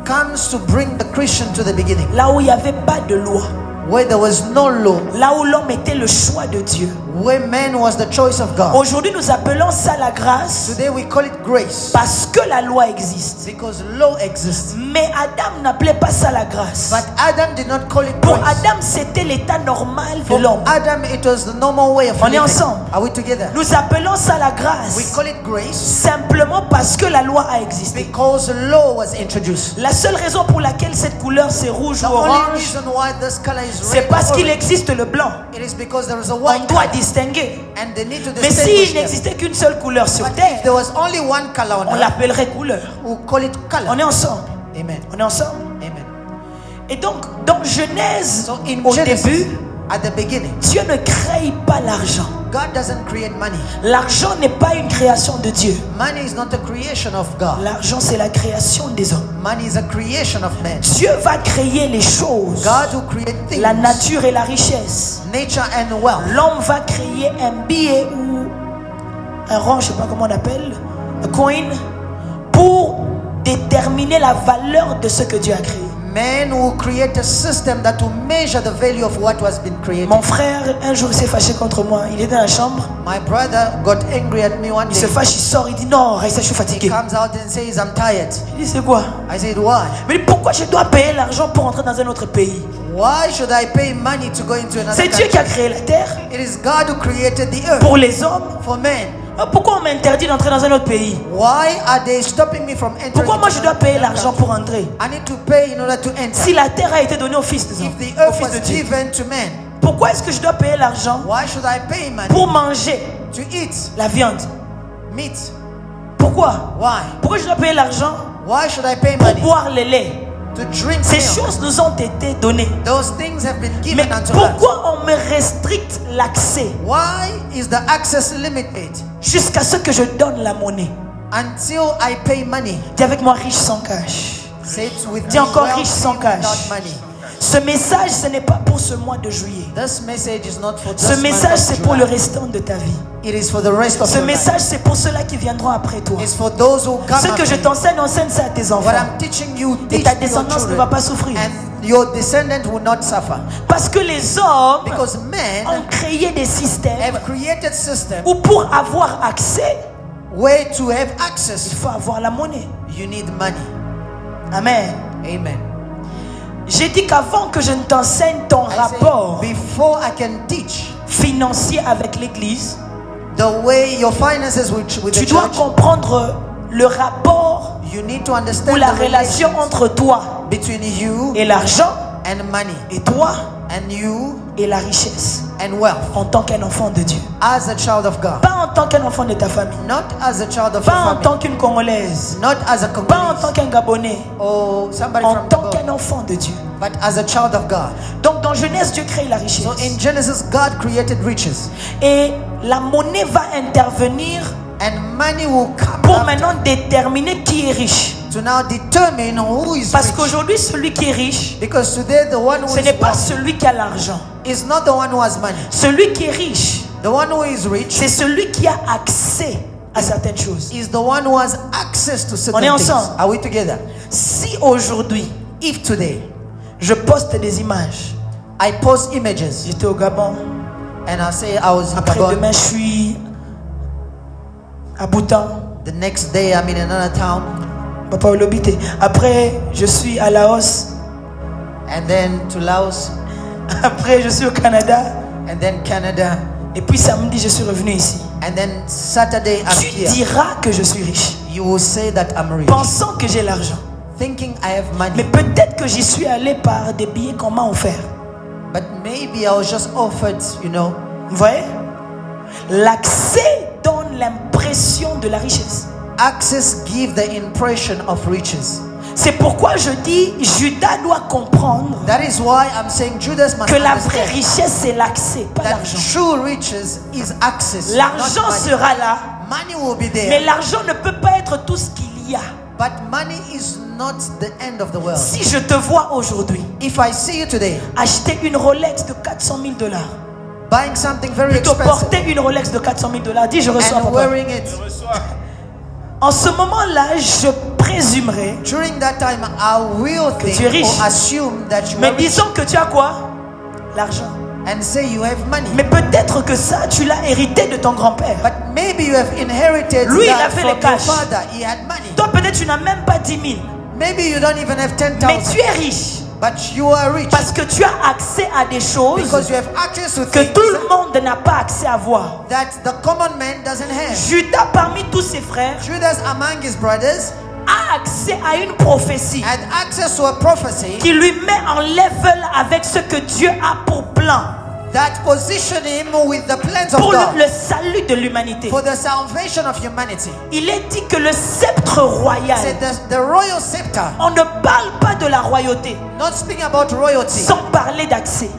comes to bring the Christian to the beginning, Là où il n'y avait pas de loi. where there was no law, Là où l'homme était le choix de Dieu. where man was the choice of God. Aujourd'hui, nous appelons ça la grâce Today we call it grace, parce que la loi existe. because law exists. Mais Adam n'appelait pas ça la grâce. But Adam did not call it Pour grace. Adam, c'était l'état normal de For l'homme. Adam, it was the normal way of On est living. ensemble. Are we together? Nous appelons ça la We grâce call it grace simplement parce que la loi a existé. because law was introduced. La seule raison pour laquelle cette couleur c'est rouge The ou only orange, reason why this color is c'est red parce or qu'il orange, existe le blanc. it is because there is a On white doit color distinguer. and they need to Mais distinguish s'il them. n'existait qu'une seule couleur sur But if terre, there was only one color on on earth, l'appellerait couleur. we call it color. On est ensemble. Amen. On est ensemble. Amen. Et donc, dans Genèse, So in au Genesis, début, at the beginning, Dieu ne crée pas l'argent. God doesn't create money. L'argent n'est pas une création de Dieu. Money is not a creation of God. L'argent, c'est la création des hommes. Money is a creation of man. Dieu va créer les choses, God will create things, la nature et la richesse. nature and wealth. L'homme va créer un billet ou un rang, je ne sais pas comment on appelle, un coin, pour déterminer la valeur de ce que Dieu a créé. Men will create a system that will measure the value of what was been created. Mon frère, un jour, il s'est fâché contre moi. Il est dans la chambre. My brother got angry at me one Il se day. fâche, il sort, il dit non, Raissa, je suis He fatigué. comes out and says, I'm tired. Il dit c'est quoi? I said, why? Mais pourquoi je dois payer l'argent pour entrer dans un autre pays? Why should I pay money to go into another C'est Dieu qui a country? créé la terre It is God who created the earth pour les hommes. for men. Pourquoi on m'interdit d'entrer dans un autre pays? Why are they stopping me from entering? Pourquoi moi je into dois payer another l'argent country? pour entrer? I need to pay in order to enter. Si la terre a été donnée aux fils des hommes, If the aux earth fils de was Dieu, given to men, pourquoi est-ce que je dois payer l'argent why should I pay money pour manger to eat la viande? meat? Pourquoi? Why? Pourquoi je dois payer l'argent Why should I pay pour money boire le lait? to drink Ces milk? choses nous ont été données. Those things have been Mais given unto us. pourquoi on me restricte l'accès Why is the access limited jusqu'à ce que je donne la monnaie? until I pay money? Dis avec moi, riche sans cash. Say it with Dis me, encore wealthy riche sans cash. without money. Ce message, ce n'est pas pour ce mois de juillet. This message is not for Ce this message, month c'est of pour le July. restant de ta vie. It is for the rest of Ce your life. message, c'est pour ceux-là qui viendront après toi. It's for those who come Ce que je after you. t'enseigne, enseigne ça à tes What enfants. I'm teaching you, Et teach ta to your descendance ne children, va pas souffrir. and your descendant will not suffer. Parce que les hommes Because men ont créé des systèmes have created systems où pour avoir accès, where to have il access, faut avoir la monnaie. you need money. Amen. Amen. J'ai dit qu'avant que je ne t'enseigne ton I say, rapport before I can teach financier avec l'église, the way your finances with tu the dois church, comprendre le rapport you need to ou understand la the relation relation entre toi between you et l'argent, and money, et toi and you et la richesse, and wealth, en tant qu'un enfant de Dieu. as a child of God. Pas en tant qu'un enfant de ta famille, Not as a child of pas your en family. tant qu'une Congolaise, Not as a pas en Congolese tant qu'un Gabonais, or somebody en from tant Togo, qu'un enfant de Dieu. but as a child of God. Donc dans Genèse, Dieu crée la richesse. So in Genesis, God created riches, Et la monnaie va intervenir and money will come pour after maintenant déterminer qui est riche. to now determine who is Parce rich. qu'aujourd'hui, celui qui est riche, Because today the one who ce is n'est pas wealthy celui qui a l'argent. is not the one who has money. Celui qui est riche, The one who is rich c'est celui qui a accès à certaines choses. is the one who has access to certain On est things. ensemble. Are we together? Si aujourd'hui, If today je poste des images, I post images j'étais au Gabon, and I say I was in après Gabon, demain je suis à Bhoutan, the next day I'm in another town, Papa Olobite. Après je suis à Laos, and then to Laos, après je suis au Canada, and then Canada, et puis samedi je suis revenu ici. and then Saturday I'm Tu here. diras que je suis riche, You will say that I'm rich, pensant que j'ai l'argent. thinking I have Mais money, peut-être que j'y suis allé par des billets qu'on m'a offerts. but maybe I was just offered, you know. Vous voyez? L'accès donne l'impression de la richesse. Access give the impression of riches. C'est pourquoi je dis, Judas doit comprendre That is why I'm saying Judas must que la vraie understand richesse, c'est l'accès, pas that l'argent. true riches is access. L'argent not money. sera là, Money will be mais there, l'argent ne peut pas être tout ce qu'il y a. but money is not the end of the world. Si je te vois aujourd'hui If I see you today acheter une Rolex de 400 000 $, buying something very plutôt expensive porter une Rolex de 400 000 $, dis je reçois, and papa. wearing it, En ce moment-là, je présumerai, during that time I will tu es think riche. or assume that you mais are rich disons que tu as quoi? L'argent. and say you have money. Mais peut-être que ça, tu l'as hérité de ton grand-père. But maybe you have inherited Lui, il that avait from le your cash. father. He had money. Toi, peut-être, tu n'as même pas 10 000. Maybe you don't even have Mais 10,000, tu es riche. but you are rich Parce que tu as accès à des choses because you have access to que things tout le monde n'a pas accès à voir. that the common man doesn't have. Judas, parmi tous ses frères, Judas among his brothers a accès à une prophétie had access to a prophecy qui lui met en level avec ce que Dieu a pour plan, that positioned him with the plans of pour God le salut de l'humanité. for the salvation of humanity. Il est dit que le sceptre royal, Said the royal scepter, on ne parle pas de la royauté not speaking about royalty sans parler d'accès.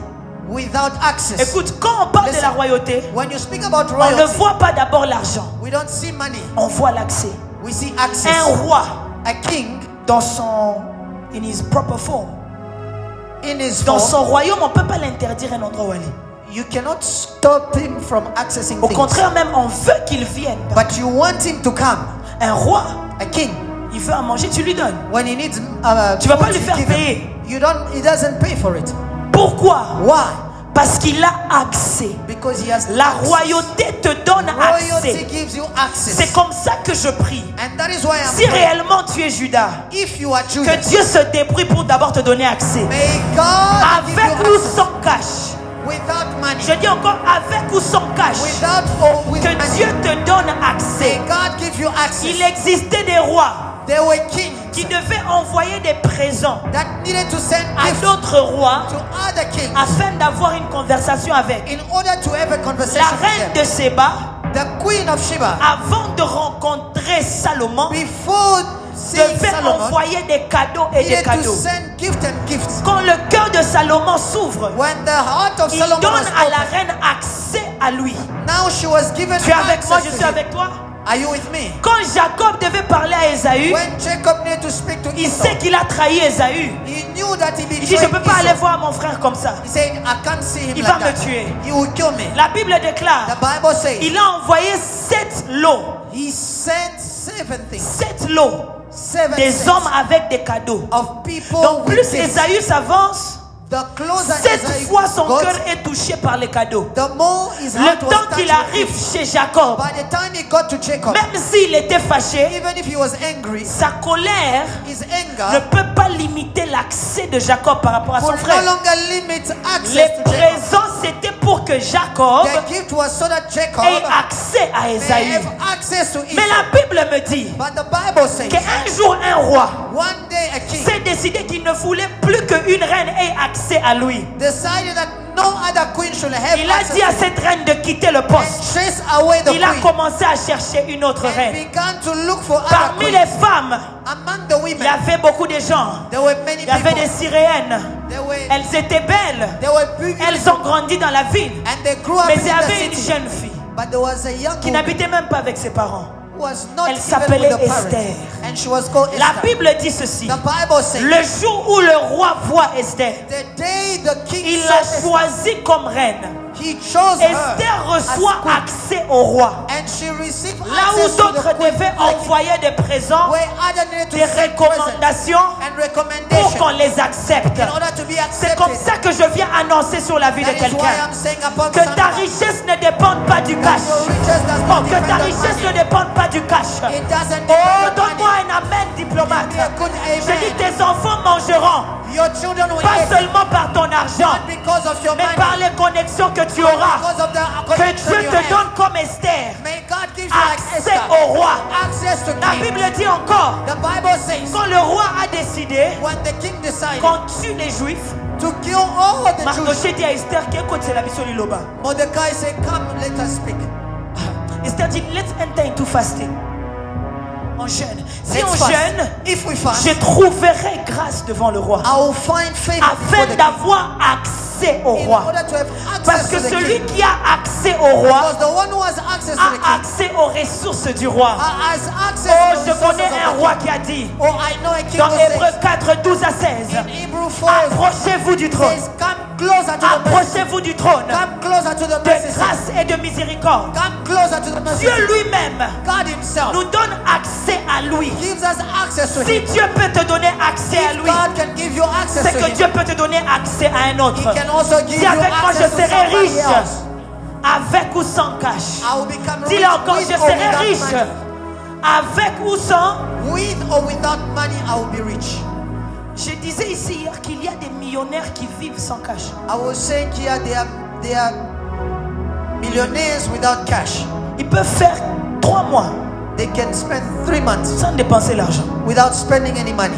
without access. Écoute, quand on parle de la Listen, royauté, when you speak about on ne royalty, voit pas d'abord l'argent, we don't see money, on voit l'accès. we see access. Un roi, A king dans son in his proper form, in his dans form, son royaume, on ne peut pas l'interdire un endroit où aller. you cannot stop him from accessing Au things. contraire, même on veut qu'il vienne. But you want him to come. Un roi, A king, Il veut à manger, tu lui donnes. When he needs Tu vas pas food, lui you faire give him. payer. He doesn't pay for it. Pourquoi? Why? Parce qu'il a accès. Because he has La access. royauté te donne Royalty accès. gives you access. C'est comme ça que je prie. And that is why I'm Si praying. réellement tu es Judas, If you are que Judas, Dieu se débrouille pour d'abord te donner accès. may God give Avec you ou access. sans cash. Without money. Je dis encore avec ou sans cash. Without or with Que money. Dieu te donne May accès. God give you access. Il existait des rois There were kings qui devaient envoyer des présents that needed to send à gifts d'autres rois to other kings afin d'avoir une conversation avec. in order to have a La conversation reine with de them. Séba, The queen of Sheba, avant de rencontrer Salomon, before seeing devait Solomon, envoyer des cadeaux et des needed to cadeaux. send gifts and gifts. Quand le cœur de Salomon s'ouvre, When the heart of il Solomon donne was à la opened, reine accès à lui. now she was given Tu es avec moi, access je to suis him. avec toi. Are you with me? Quand Jacob devait parler à Ésaü, When Jacob needed to speak to il Esau, sait qu'il a trahi Ésaü. he knew that he Il dit, betrayed je ne peux pas aller Esau. voir mon frère comme ça. He said, I can't see him Il like va me that. tuer. He will kill me. La Bible déclare, The Bible says il a envoyé 7 lots. he sent 7 things. 7 lots. 7 Des sets hommes avec des cadeaux. of people Donc with plus gifts. Ésaü s'avance, The closer 7 Esau fois son got, cœur est touché par les cadeaux. the more his Le heart was temps touched qu'il with arrive gifts. chez Jacob, By the time he got to Jacob, même s'il était fâché, even if he was angry, sa colère his ne anger peut pas limiter l'accès de Jacob par rapport à son would no frère. longer limit Les access to Jacob. présents, c'était pour que Jacob The gift was so that Jacob ait accès à may Ésaü. have access to Mais Esau. la Bible me dit But the Bible says qu'un jour, un roi one day a king s'est décidé qu'il ne voulait plus qu'une reine ait accès à lui. decided that no other queen should have Il a access dit à to him cette reine de quitter le and poste. chase away the Il a queen commencé à chercher une autre and reine. began to look for other Parmi queens. les femmes, Among the il y women, avait beaucoup de gens. there were many Il y avait people. des Syriennes. Elles étaient belles. There were beautiful Elles ont grandi dans la ville. and they grew up Mais in il y avait the une city. jeune fille But there was a young qui woman n'habitait même pas avec ses parents. who was not Elle even s'appelait with the parents. Esther. And she was called La Esther. Bible dit ceci. The Bible says Le jour où le roi voit Esther, the day the king il saw l'a Esther, choisie comme reine. he chose her Esther as reçoit queen. accès au roi. And she received Là où access to the d'autres queen, devaient like envoyer des présents, where other needed to des send presents recommandations and pour recommendations qu'on les accepte. in order to be C'est comme accepted. ça que je viens annoncer sur la vie de That is why quelqu'un. I'm saying upon Que ta somebody richesse ne dépende pas du that cash. your riches does Oh, not que depend ta on richesse ne money. dépende pas du cash. It doesn't Oh, depend on donne-moi money. un amen diplomate. Be a good Je dis amen. tes enfants mangeront, Your children will pas eat seulement par ton argent, not because of your mais money, par les connexions que tu but auras. because of the Que connection Dieu you te have. donne comme Esther May God give you like accès Esther, au roi. access to La king. Bible dit encore, The Bible says quand le roi a décidé when the king decided qu'on tue les Juifs, to kill all the Jews, Mardoché dit à Esther, qu'écoute, c'est la mission du Loba. Mordecai said, "Come, let us speak." Esther dit, let's enter into fasting. On jeûne. Si Let's on fast. jeûne, If we fast, je trouverai grâce devant le roi. I will find favor before Afin the king. d'avoir accès au In roi. order to have Parce access que to the celui king. qui a accès au roi Because the one who has access to the a king accès aux ressources du roi. has access Oh, to the je resources connais un of the roi king. qui a dit Oh, I know a king dans who Hébreux says 4, 12 à 16, in Hebrew 4 approchez-vous du trône. says, "Come closer to the mercy. Approchez-vous du trône Come closer to the de mercy. grâce et de miséricorde. Come closer to the mercy. Dieu lui-même God himself nous donne accès à lui. gives us access to Si him. Dieu peut te donner accès à If lui, God can give you access c'est to que him, Dieu peut te donner accès à un autre. he can also give Dis you avec moi, je access to serai somebody riche, else. avec ou sans cash. I will become rich Dis-le encore, with je or serai without riche, money. avec ou sans. With or without money, I will be rich. Je disais ici hier qu'il y a des millionnaires qui vivent sans cash. I was saying here they are millionaires without cash. Ils peuvent faire 3 mois They can spend 3 months sans dépenser l'argent. without spending any money.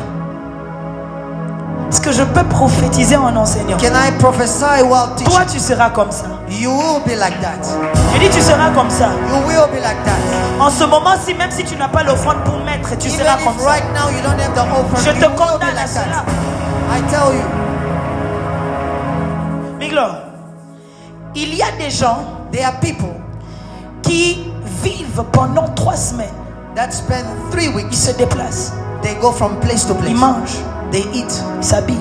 Est-ce que je peux prophétiser en enseignant? Can I prophesy while teaching? Toi, tu seras comme ça. You will be like that. Je dis, tu seras comme ça. You will be like that. En ce moment-ci, même si tu n'as pas l'offrande pour mettre, tu Even seras if comme ça. right now you don't have the offer, Je you te will be condamne à like cela. that. I tell you, Miglo, il y a des gens there are people qui vivent pendant 3 semaines. that spend 3 Ils weeks. se déplacent, They go from place to place. ils mangent, They eat. ils s'habillent.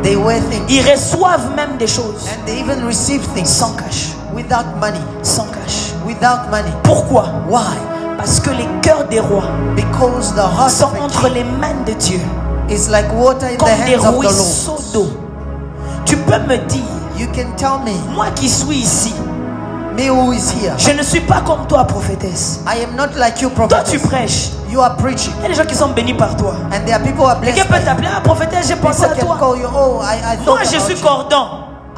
They wear things. Ils reçoivent même des choses And they even receive things sans cash. without money. Sans cash. Without money. Pourquoi? Why? Parce que les cœurs des rois because the heart sont of a entre king les mains de Dieu, is like water in the comme des hands of the ruisseaux Lord. d'eau. Tu peux me dire, You can tell me, moi qui suis ici, me who is here. je ne suis pas comme toi, prophétesse. I am not like you, Toi, tu prophet. prêches. You are preaching, Il y a des gens qui sont bénis par toi. and there are people who are Quelqu'un blessed peut by you. t'appeler, ah, prophétesse, j'ai pensé People à can toi. call you. Oh, I Moi, thought je about suis you. cordon.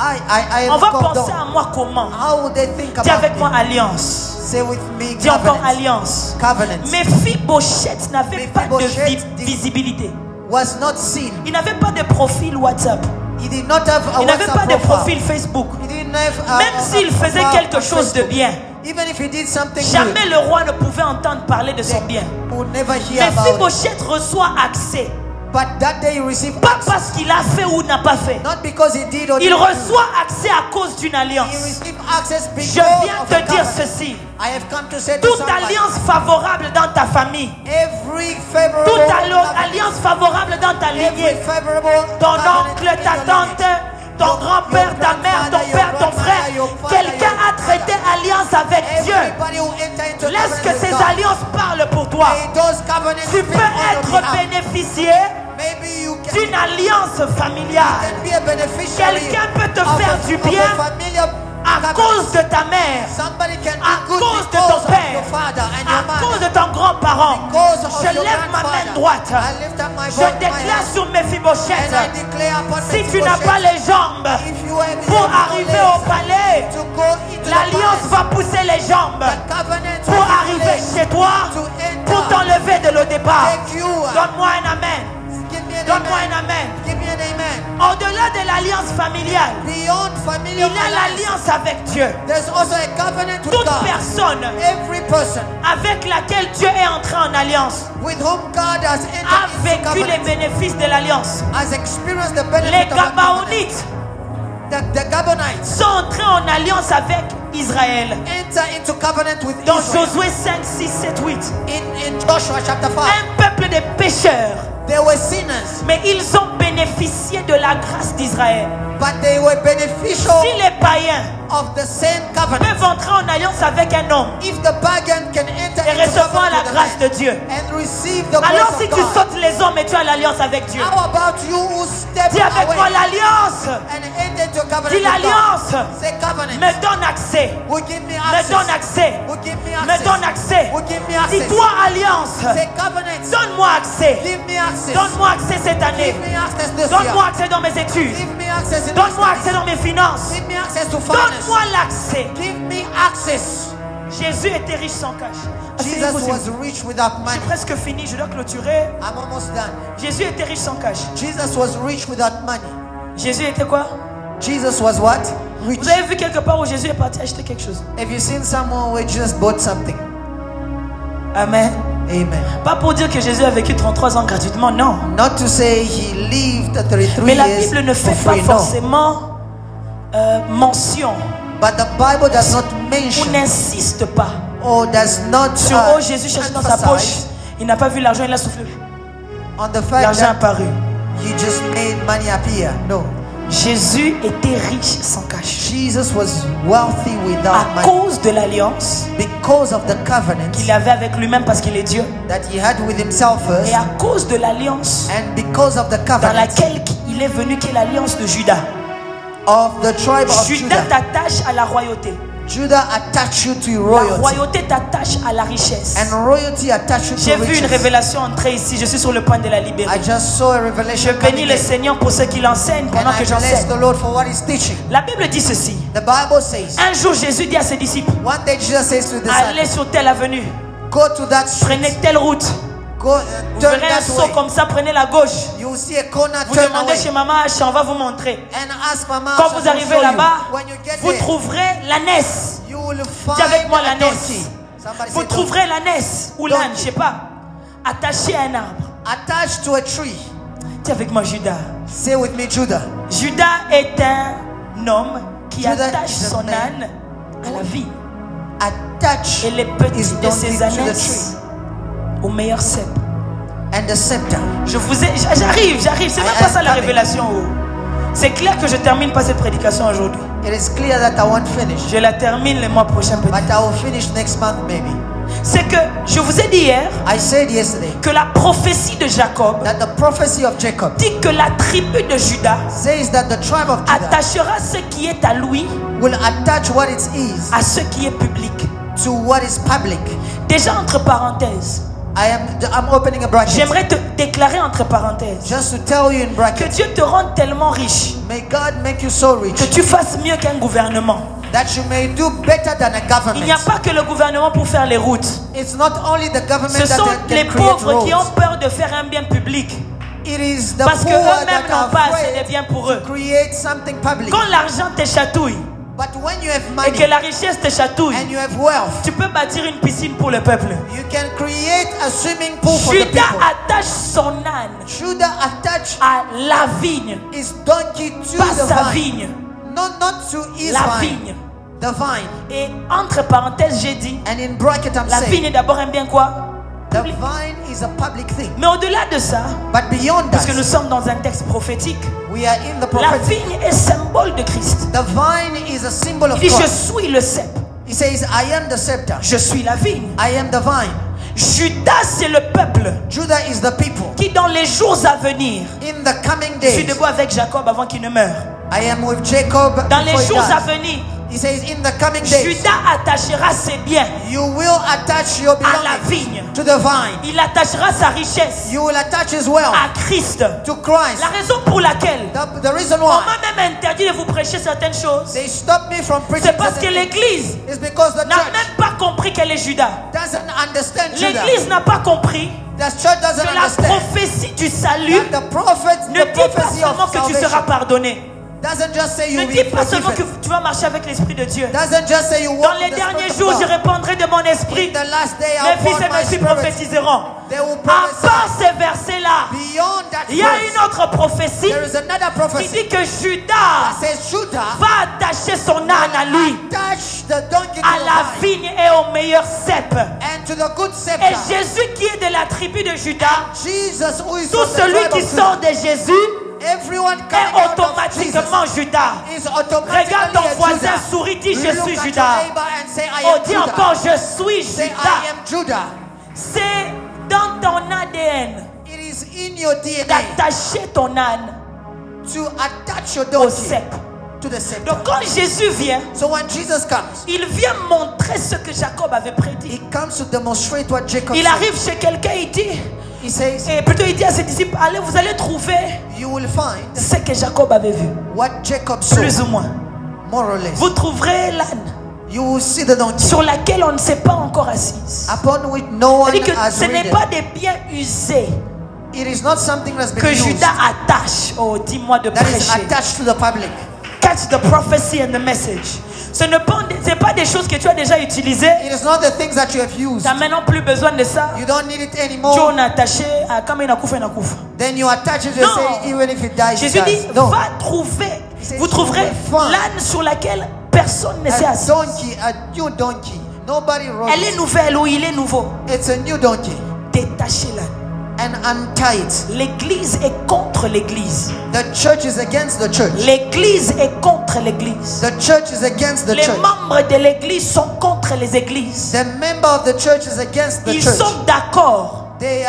I am On va cordon. penser à moi comment? How would they think Dis avec about moi me? alliance. Say with me, Dis encore covenant. alliance. Covenant Mephibosheth n'avait pas de Mephibosheth visibilité. was not seen. Il n'avait pas de profil WhatsApp. He did not have a Il n'avait pas WhatsApp de profile. profil Facebook. He didn't have Même s'il faisait quelque chose de bien, even if he did something jamais good, le roi ne pouvait entendre parler de son bien. he would never hear about it. Mephibosheth reçoit accès. But that day he received Pas access. parce qu'il a fait ou n'a pas fait. Not because he did or Il didn't do. reçoit accès à cause d'une He alliance. received access because Je viens of te the dire covenant. ceci. I have come to say to Toute somebody, alliance favorable dans ta famille, every favorable toute covenant, alliance favorable dans ta every lignée, favorable ton covenant oncle, in ta your tante, lineage, ton grand-père, ta mère, ton père, ton frère, quelqu'un a traité alliance avec Dieu. everybody who enter into Laisse que covenant with ces God, alliances parlent pour toi. may those covenants Tu speak peux on your être behalf. bénéficié Maybe you can d'une alliance familiale be a beneficiary Quelqu'un peut te of faire a- du of a bien familiar à covenant. cause de ta mère, Somebody can à do good cause de because ton of père, your father and your à cause mother. de ton grand-parent. Because of Je your lève ma main grandfather. droite. I lift up my Je voice, my déclare hand, sur Mephibosheth. and I declare upon Si tu n'as pas les jambes if you have pour enough arriver au legs palais, to go into l'alliance the va pousser les jambes palace, the covenant pour will arriver legs chez toi, to enter. pour t'enlever de le départ. Take you. Donne-moi un amen. Give me an Donne-moi amen. un amen. Give me an amen. Au-delà de l'alliance familiale, Beyond il familiar y a alliance, l'alliance avec Dieu. there's also a covenant with Toute God. personne Every person avec laquelle Dieu est entré en alliance with whom God has a entered into vécu les covenant bénéfices de l'alliance. has experienced the Les benefit of the covenant. Gabaonites The Gabonites sont entrés en alliance avec Israël. enter into covenant with Dans Israel. Josué 5, 6, 7, 8. In Joshua chapter 5, Un peuple de pécheurs, they were sinners, mais ils ont bénéficié de la grâce d'Israël. but they were beneficial Si les païens of the same covenant. peuvent entrer en alliance avec un homme If the pagan can enter et into recevoir la covenant with a grâce de man Dieu, and receive the alors grace si of tu God, sautes les hommes et tu as l'alliance avec Dieu, how about you who step dis avec moi away l'alliance, and enter into covenant dis with God? l'alliance Say covenant. me donne accès, Will give me me access. donne accès, Will give me me access. donne accès. Will give me access. Dis-toi alliance, Say covenant. donne-moi accès, Give me access. donne-moi accès cette année, Give me access this donne-moi year. accès dans mes études, Give me access in donne-moi my accès studies. dans mes finances, Give me access to finance. donne-moi l'accès. Give me access. Jésus était riche sans cash. Jesus Asseyez-vous, s'il was vous plaît. rich without J'ai money. presque fini, je dois clôturer. I'm almost done. Jésus était riche sans cash. Jesus was rich without money. Jésus était quoi? Jesus was what? Rich. Vous avez vu quelque part où Jésus est parti acheter quelque chose? Have you seen someone who just bought something? Amen. Amen. Pas pour dire que Jésus a vécu 33 ans gratuitement, non. Not to say he lived 33 Mais la years Bible ne fait for pas free, no. forcément mention But the Bible does not ou mention n'insiste pas or does not sur oh Jésus cherche dans sa poche, emphasize il n'a pas vu l'argent, il a soufflé. on the fact L'argent that apparu. he just made money appear. No. Jésus était riche sans cash. Jesus was wealthy without À money cause de l'alliance because of the covenant qu'il avait avec lui-même parce qu'il est Dieu. that he had with himself first Et à cause de l'alliance and because of the dans covenant laquelle il est venu, qui est l'alliance de Judas. of the tribe of Judas Judah. t'attache à la royauté. Judah attached you to La royalty royauté t'attache à la richesse. and royalty attached you J'ai to vu une riches. révélation entrer ici. Je suis sur le point de la libérer. I just saw a Je revelation bénis coming le in, Seigneur pour ce qu'il enseigne and pendant I que bless j'enseigne. the Lord for what he's teaching. La Bible dit ceci. The Bible says, Un jour, Jésus dit à ses disciples, one day Jesus says to the allez disciples, sur telle avenue, go to that street, prenez telle route. go, Vous turn verrez un that saut way. comme ça, prenez la gauche. You will see a corner, Vous turn demandez away, chez Maman Acha, on va vous montrer. and ask Mama. Quand she'll vous arrivez show you. là-bas, When you get vous there, trouverez l'ânesse. you will Dis avec find moi a l'ânesse. donkey. Somebody Vous say trouverez l'ânesse ou l'âne, Donkey. je sais pas, attaché à un arbre. donkey. Attached to a tree. Dis avec moi Judas. Say with me, Judah. Judas est un homme qui Judas attache is a son man. âne à la vie Attach et les his petits de donkey ses to the ânesses tree au meilleur cep. and the scepter. J'arrive, c'est même I pas am ça la coming. révélation. Oh. C'est clair que je termine pas cette prédication aujourd'hui. It is clear that I won't finish. Je la termine le mois prochain peut-être. But I will finish next month maybe. C'est que je vous ai dit hier I said yesterday que la prophétie de Jacob that the prophecy of Jacob dit que la tribu de Juda says that the tribe of Judah attachera ce qui est à lui will attach what it is à ce qui est public. to what is public. Déjà entre parenthèses, I'm opening a bracket. j'aimerais te déclarer entre parenthèses Just to tell you in que bracket, Dieu te rende tellement riche may God make you so rich que tu fasses mieux qu'un gouvernement. that you may do better than a Il n'y a government. pas que le gouvernement pour faire les routes. It's not only the government Ce sont that les can create pauvres qui ont roads. peur de faire un bien public It is the parce poor qu'eux-mêmes that are n'ont pas assez de afraid biens pour eux. to create something public. Quand l'argent te chatouille But when you have et que money la richesse te chatouille, and you have wealth, tu peux bâtir une piscine pour le peuple. you can create a swimming pool for the Judas people. attache son âne Judah attached à la vigne, his donkey to pas the sa vine. vigne, Not to his la vine, vigne. the vine. Et entre parenthèses, j'ai dit, And in bracket I'm la saying, vigne est d'abord un bien quoi? the vine is a public thing. Mais au-delà de ça, But beyond parce que nous that, sommes dans un texte prophétique, we are in the la prophetic. vigne est symbole de Christ. The vine is a symbol of Il dit, je Christ. suis le cep, He says, I am the scepter. je suis la vigne. I am the vine. Judas, c'est le peuple Judah is the people. qui, dans les jours à venir, In the coming je suis days, debout avec Jacob avant qu'il ne meure. I am with Jacob Dans les before he jours à dies. venir, He says, in the coming days, Judas attachera ses biens you will attach your à la belongings vigne. to the vine. Il attachera sa richesse You will attach his wealth à Christ. to Christ. La raison pour laquelle The reason on why m'a même interdit de vous prêcher certaines choses, they stop me from preaching c'est parce que certain things l'Église is because the n'a church même pas compris qu'elle est Judas. doesn't understand Judah. L'Église n'a pas compris The church doesn't que la understand prophétie du salut that the prophet, ne the dit pas prophecy seulement of que tu seras salvation pardonné. doesn't just say you Ne will dis be pas seulement que forgiven. tu vas marcher avec l'Esprit de Dieu. Doesn't just say you Dans walk les with the derniers Spirit jours, of je God. répondrai de mon esprit. In the last day, Mes I'll fils pour et my mes filles spirit. prophétiseront. They will À prophesy. part ces versets-là, Beyond that il y a verse, une autre prophétie there is another qui prophecy dit que that Judas says Judah va attacher son âne à lui, attach the donkey to à the la vine vigne et au meilleur cep. and to the good Et scepter. Jésus qui est de la tribu de Judas, Jesus, who is tout from the celui tribe qui of sort Judah, de Jésus everyone est coming out of automatiquement Jesus Judas. is automatically Regarde ton a voisin, Judah. souris, dis je Look suis at your Judas. neighbor and say, I Oh, am dis Judah. encore, je suis Say, Judas. I am Judah. C'est dans ton ADN It is in your DNA d'attacher ton âne to attach your au donkey cep. to the scepter. Donc quand Jésus vient, So when Jesus comes, il vient montrer ce que Jacob avait prédit. he comes to demonstrate what Jacob Il said. arrive chez quelqu'un, il dit, He says, et plutôt il dit à ses disciples, allez, vous allez trouver you will find ce que Jacob avait vu, what Jacob saw, plus ou moins. more or less. Vous trouverez l'âne You will see the donkey sur laquelle on ne s'est pas encore assise. upon which no one C'est-à-dire que has ce n'est ridden. pas des biens usés It is not something that's been que used Judas attache. Oh, dis-moi de that is prêcher. attached to the public. Catch the prophecy and the message. Ce n'est pas des choses que tu as déjà utilisées. It is not the things that you have used. Tu n'as maintenant plus besoin de ça. You don't need it Tu anymore. en as attaché à comme il a coupé, il a coupé. Then you attach it and Non. say, even if it dies, it Jésus dit, dies. No. va trouver. says, Vous trouverez you will find l'âne sur laquelle personne ne s'est A assis. donkey, a new donkey. Nobody rode Elle est it. nouvelle ou il est nouveau. It's a new donkey. Détachez l'âne. And untie it. L'église est contre l'église. The church is against the church. L'église est contre l'église. The church is against the Les church. membres de l'église sont contre les églises. The member of the church is against the Ils church. sont d'accord. They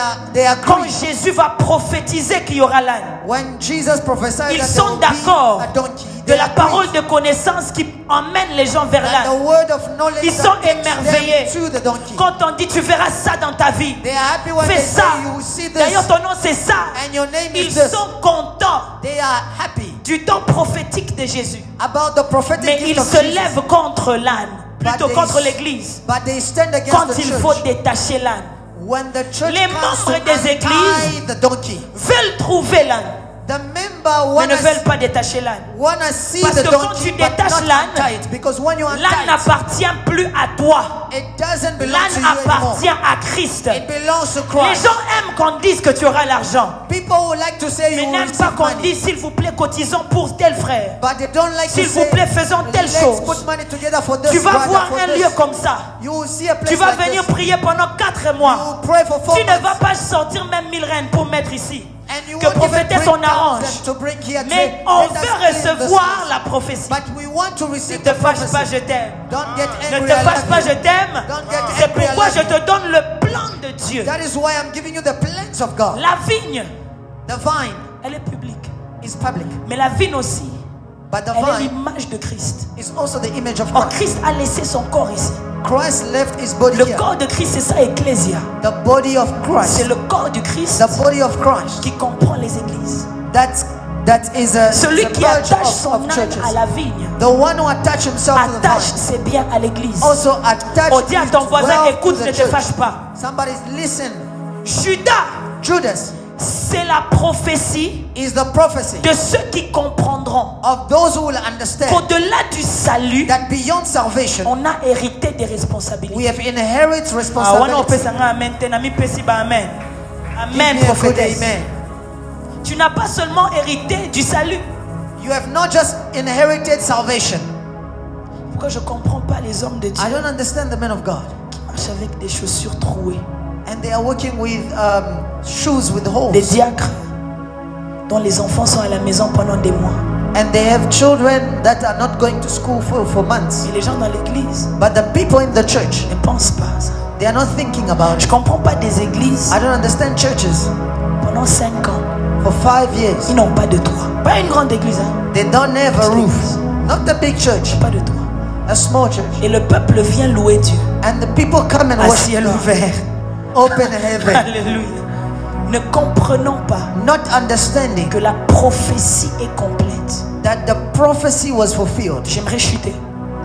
Quand agree. Jésus va prophétiser qu'il y aura l'âne, When Jesus prophesied ils that there sont will d'accord be a donkey, de they la agree parole de connaissance qui emmène les gens vers that the l'âne. word of knowledge Ils that sont takes émerveillés. them to the donkey. Quand on dit tu verras ça dans ta vie, They are happy when fais they ça. say you will see this D'ailleurs ton nom c'est ça. and your name is Ils this. sont contents They are happy du don prophétique de Jésus. about the prophetic Mais gift ils of se Jesus. lèvent contre l'âne, plutôt But they- contre l'église. But they stand against Quand the il church. faut détacher l'âne, When the church Les comes membres to des untie églises the donkey, veulent trouver l'âne, the member mais ne wanna veulent pas détacher l'âne. see Parce the que quand donkey tu but détaches not l'âne, untie it, because when you untie L'âne it, n'appartient plus à toi. it doesn't belong to L'âne you anymore. appartient à Christ. It belongs to Les Christ. gens aiment qu'on dise que tu auras l'argent. People People would like to say Mais you will n'aiment pas receive qu'on money, dise s'il vous plaît cotisons pour tel frère. but they don't like to S'il vous say, plaît faisons telle let's chose. put money together for this Tu vas brother, voir for un this. lieu comme ça. You will see a place Tu vas like venir this. prier pendant 4 You mois. will pray for 4 Tu ne vas months. pas sortir même 1000 reines pour mettre ici. And you Que won't even prophétesse bring on arrange. thousands to bring here Mais today. on Let us veut clean the recevoir space. la prophétie. But we want to Ne receive te the fâche pas, prophecy. je t'aime. Don't get Ne angry. te I fâche love pas, you. je t'aime. Don't get C'est angry, I pourquoi love je you. te donne le plan de Dieu. That is why I'm giving you the plans of God. La vigne, The vine elle est publique. is public, Mais la vigne aussi, but the elle est vine l'image de Christ. is also the image of Or Christ. Christ a laissé son corps ici. Christ left his body Le here. corps de Christ, c'est ça, Ecclésia. The body of C'est Christ. le corps du Christ The body of Christ. qui comprend les églises. That is Celui the qui purge attache of son âme churches. à la vigne, The one who attach himself to the attache vine ses biens à l'église. also attach On dit à his ton voisin, wealth to écoute, the ne te church. fâche pas. Somebody listen. Judas, Judas c'est la prophétie is the prophecy de ceux qui comprendront of those who will understand qu'au-delà du salut, that beyond salvation on a hérité des responsabilités. we have inherited Ah, wana responsibility. opesa nga amen te, na mipesi ba amen. Amen, Give me a good prophétesse. amen. Tu n'as pas seulement hérité du salut. You have not just inherited salvation. Pourquoi je ne comprends pas les hommes de Dieu I don't understand the men of God, qui marchent avec des chaussures trouées, and they are working with shoes with des holes, diacres dont les enfants sont à la maison pendant des mois. and they have children that are not going to school for months. Et les gens dans l'église But the people in the church, ne pensent pas à ça. they are not thinking about Je it. ne comprends pas des églises I don't understand churches. pendant 5 ans. For 5 years, Ils n'ont pas de toit. Pas une grande église, hein. they don't have a roof. Not the big church, Pas de toit. a small church. Et le peuple vient louer Dieu. And the people come and À worship ciel God. ouvert. Open heaven. Alléluia. Ne comprenons pas Not understanding que la prophétie est complète. that the prophecy was fulfilled. J'aimerais chuter.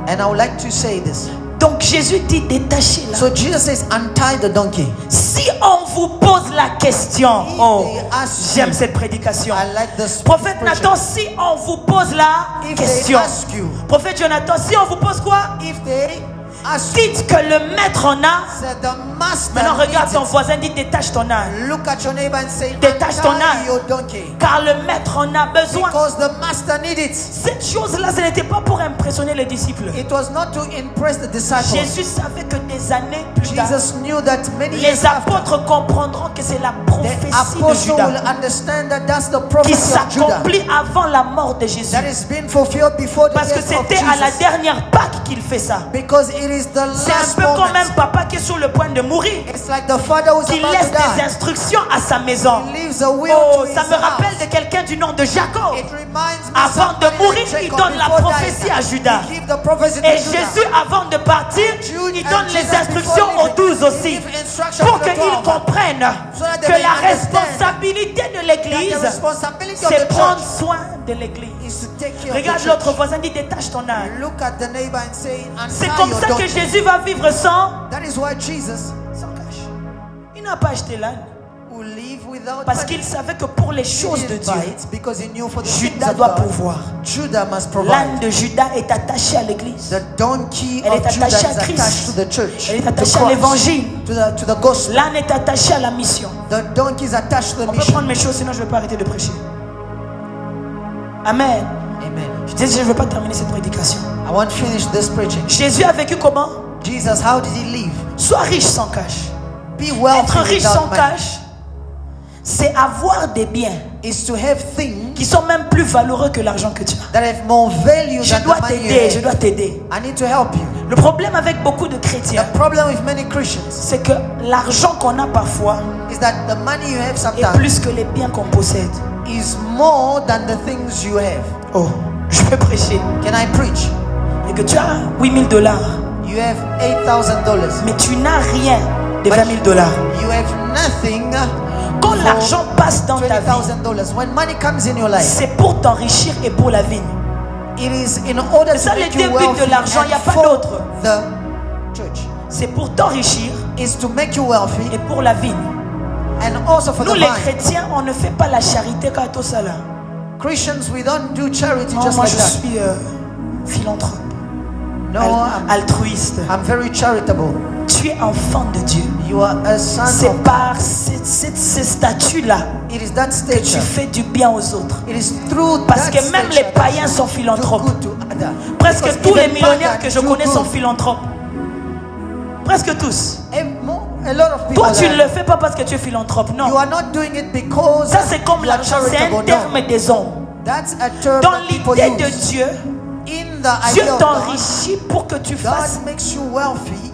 And I would like to say this. Donc Jésus dit détachez-la. So Jesus says, untie the donkey. Si on vous pose la question, If oh, they ask j'aime you, cette prédication. I like this Prophète preaching. Nathan, si on vous pose la If they question. ask you, Prophète Jonathan, si on vous pose quoi? if they ask you, Dites que le maître en a. said the master Maintenant regarde needs ton it. voisin, dit détache ton âne. Look at your neighbor and say, Détache ton âne. untie your donkey. Car le maître en a besoin. Because the master needs it. Cette chose-là, ce n'était pas pour impressionner les disciples. It was not to impress the disciples. Jésus savait que des années plus tard, Jesus knew that many les years after, apôtres comprendront que c'est la the prophétie de apostle will Judas understand that that's the qui prophecy of Judah s'accomplit avant la mort de Jésus. that is being fulfilled before the Parce que death of c'était à la Jesus. dernière Pâque qu'il fait ça. Because it is the C'est un last peu comme un moment. papa qui est sur le point de mourir, It's like the father who's qui about laisse to des die. instructions à sa maison. He leaves a will Oh, to ça his me rappelle house. de quelqu'un du nom de Jacob. It reminds me Avant de somebody mourir, like il Jacob donne la before prophétie dying. à Judas. He gives the prophecy to Et Judah. Jésus, avant de partir, Jude il and donne les Jesus instructions before aux 12 leaving, aussi, he gives instruction pour to the qu'ils 12. comprennent So that they que may la understand responsabilité de that the l'Église, responsibility of c'est the prendre church soin de l'Église. is to take care of Regarde the l'autre church. voisin, dit détache ton âme. Look at the neighbor and say, C'est untie comme your ça que donkey. Jésus va vivre sans That is why Jesus cash. Il n'a pas acheté l'âne will live without parce money. qu'il savait que pour les He choses de didn't Dieu, buy it because he knew for the things Judas of doit God, pouvoir. Judah must provide. L'âne de Judas est attaché à l'Église. The donkey Elle est of Judah attachée à is Christ. attached to the church. Elle est to attachée à Christ, l'évangile. to the gospel. L'âne est attaché à la mission. The donkey is attached to the On peut mission. prendre mes choses, sinon je ne vais pas arrêter de prêcher. Amen. Amen. Je disais, je ne veux pas terminer cette prédication. I want to finish this preaching. Jésus a vécu comment? Jesus, how did he live? Sois riche sans cash. Be wealthy Être riche sans without money. cash, c'est avoir des biens Is to have things qui sont même plus valeureux que l'argent que tu as. that have more value Je than dois the money you t'aider, je have. dois t'aider. I need to help you. Le problème avec beaucoup de chrétiens, The problem with many Christians c'est que l'argent qu'on a parfois is that the money you have est sometimes plus que les biens qu'on possède. is more than the things you have. Oh, je peux prêcher. Can I preach? Et que tu as $8,000, You have $8,000. mais tu n'as rien de $20,000. You have nothing Quand for l'argent passe dans ta vie, $20,000. When money comes in your life, c'est pour t'enrichir et pour la vigne. it is in order C'est ça to le make you début de wealthy l'argent, il n'y a and pas for d'autre. the church. C'est pour t'enrichir Is to make you wealthy et pour la vigne. and also for Nous the les vine. chrétiens, on ne fait pas la charité quand tout ça là. Christians, we don't do charity Non, just moi like je that. suis philanthrope, No, altruiste. I'm very charitable. tu es enfant de Dieu, You are a son c'est of par ce statut-là It is that que tu stature. fais du bien aux autres. It is through Parce that que même les stature that païens you sont do philanthropes. good to others. Presque Because tous les even millionnaires pagans que je do connais sont good. philanthropes. Presque tous. A lot of people Toi, tu ne are- le fais pas parce que tu es philanthrope, You non. are not doing it because Ça, c'est comme you are l'argent, c'est un charitable. terme No. des hommes. That's a term Dans that people l'idée de use. Dieu, In the Dieu idea of God, t'enrichit pour que tu fasses, God makes you wealthy.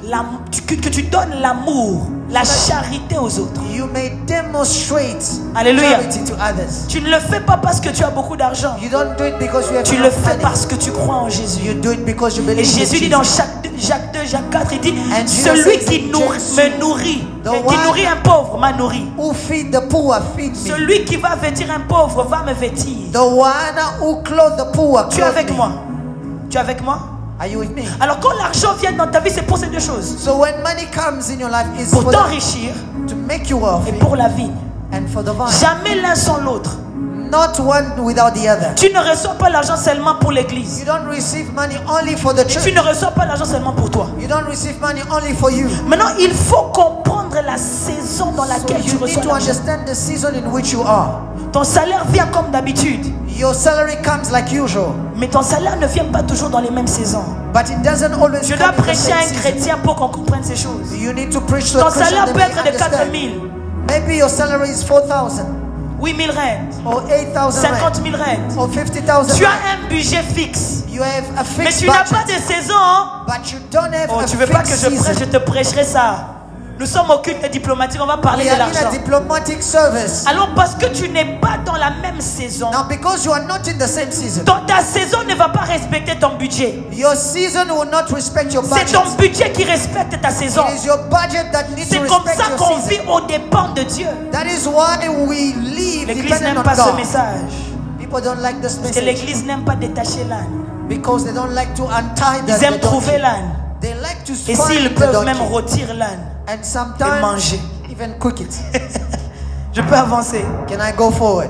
que tu donnes l'amour, la charité aux autres. You may demonstrate Alléluia. charity to others. Tu ne le fais pas parce que tu as beaucoup d'argent. You don't do it because you have Tu le enough fais money. parce que tu crois en Jésus. You do it because you Et believe in Jésus dit dans Jesus. Jacques 2, Jacques 4, il dit, And Jesus celui says qui in me James, nourrit, the qui one- nourrit un pauvre m'a nourri. Who feed the poor feed me. Celui qui va vêtir un pauvre va me vêtir. The one who clothe the poor Tu es clothe avec me. moi? Tu es avec moi? Are you with me? Alors quand l'argent vient dans ta vie, c'est pour ces deux choses. So when money comes in your life, it's Pour for t'enrichir to make you et wealthy pour la vie. and for the vine. Jamais l'un sans l'autre. Not one without the other. Tu ne reçois pas l'argent seulement pour l'église. You don't receive money only for the Tu church. ne reçois pas l'argent seulement pour toi. You don't receive money only for you. Maintenant, il faut comprendre la saison dans So laquelle tu you need reçois to l'argent. understand the season in which you are. Ton salaire vient comme d'habitude. Your salary comes like usual, Mais ton salaire ne vient pas toujours dans les mêmes saisons. but it doesn't always Je come dois in the prêcher à same un season. chrétien pour qu'on comprenne ces choses. You need to preach to a Ton Christian salaire that peut they être de 4 understand. 000, Maybe your salary is 4,000 8 000 rentes, or 8,000 50 rand 000 rentes. or 50,000 Tu as rand. un budget fixe. You have a Mais fixed tu n'as pas budget, de saison. Hein? but you don't have Oh, a tu veux pas que fixed je prêche, je season. te prêcherai ça. Nous sommes au culte diplomatique, on va parler We de are in a l'argent. diplomatic service. Alors parce que tu n'es pas dans la même saison, Now, because you are not in the same season, ta saison ne va pas respecter ton budget. your season will not respect your C'est budget. ton budget qui respecte ta saison. It is your budget that needs to C'est comme respect ça your qu'on season. vit aux dépens de Dieu. That is why we live L'église dependent n'aime on pas ce God. message. People don't like this Parce que message l'église n'aime pas détacher l'âne. because they don't like to untie Ils aiment the trouver donkey. l'âne. They like to Et find s'ils the peuvent donkey même rôtir l'âne. and et sometimes manger. even cook it. Je peux avancer. Can I go forward?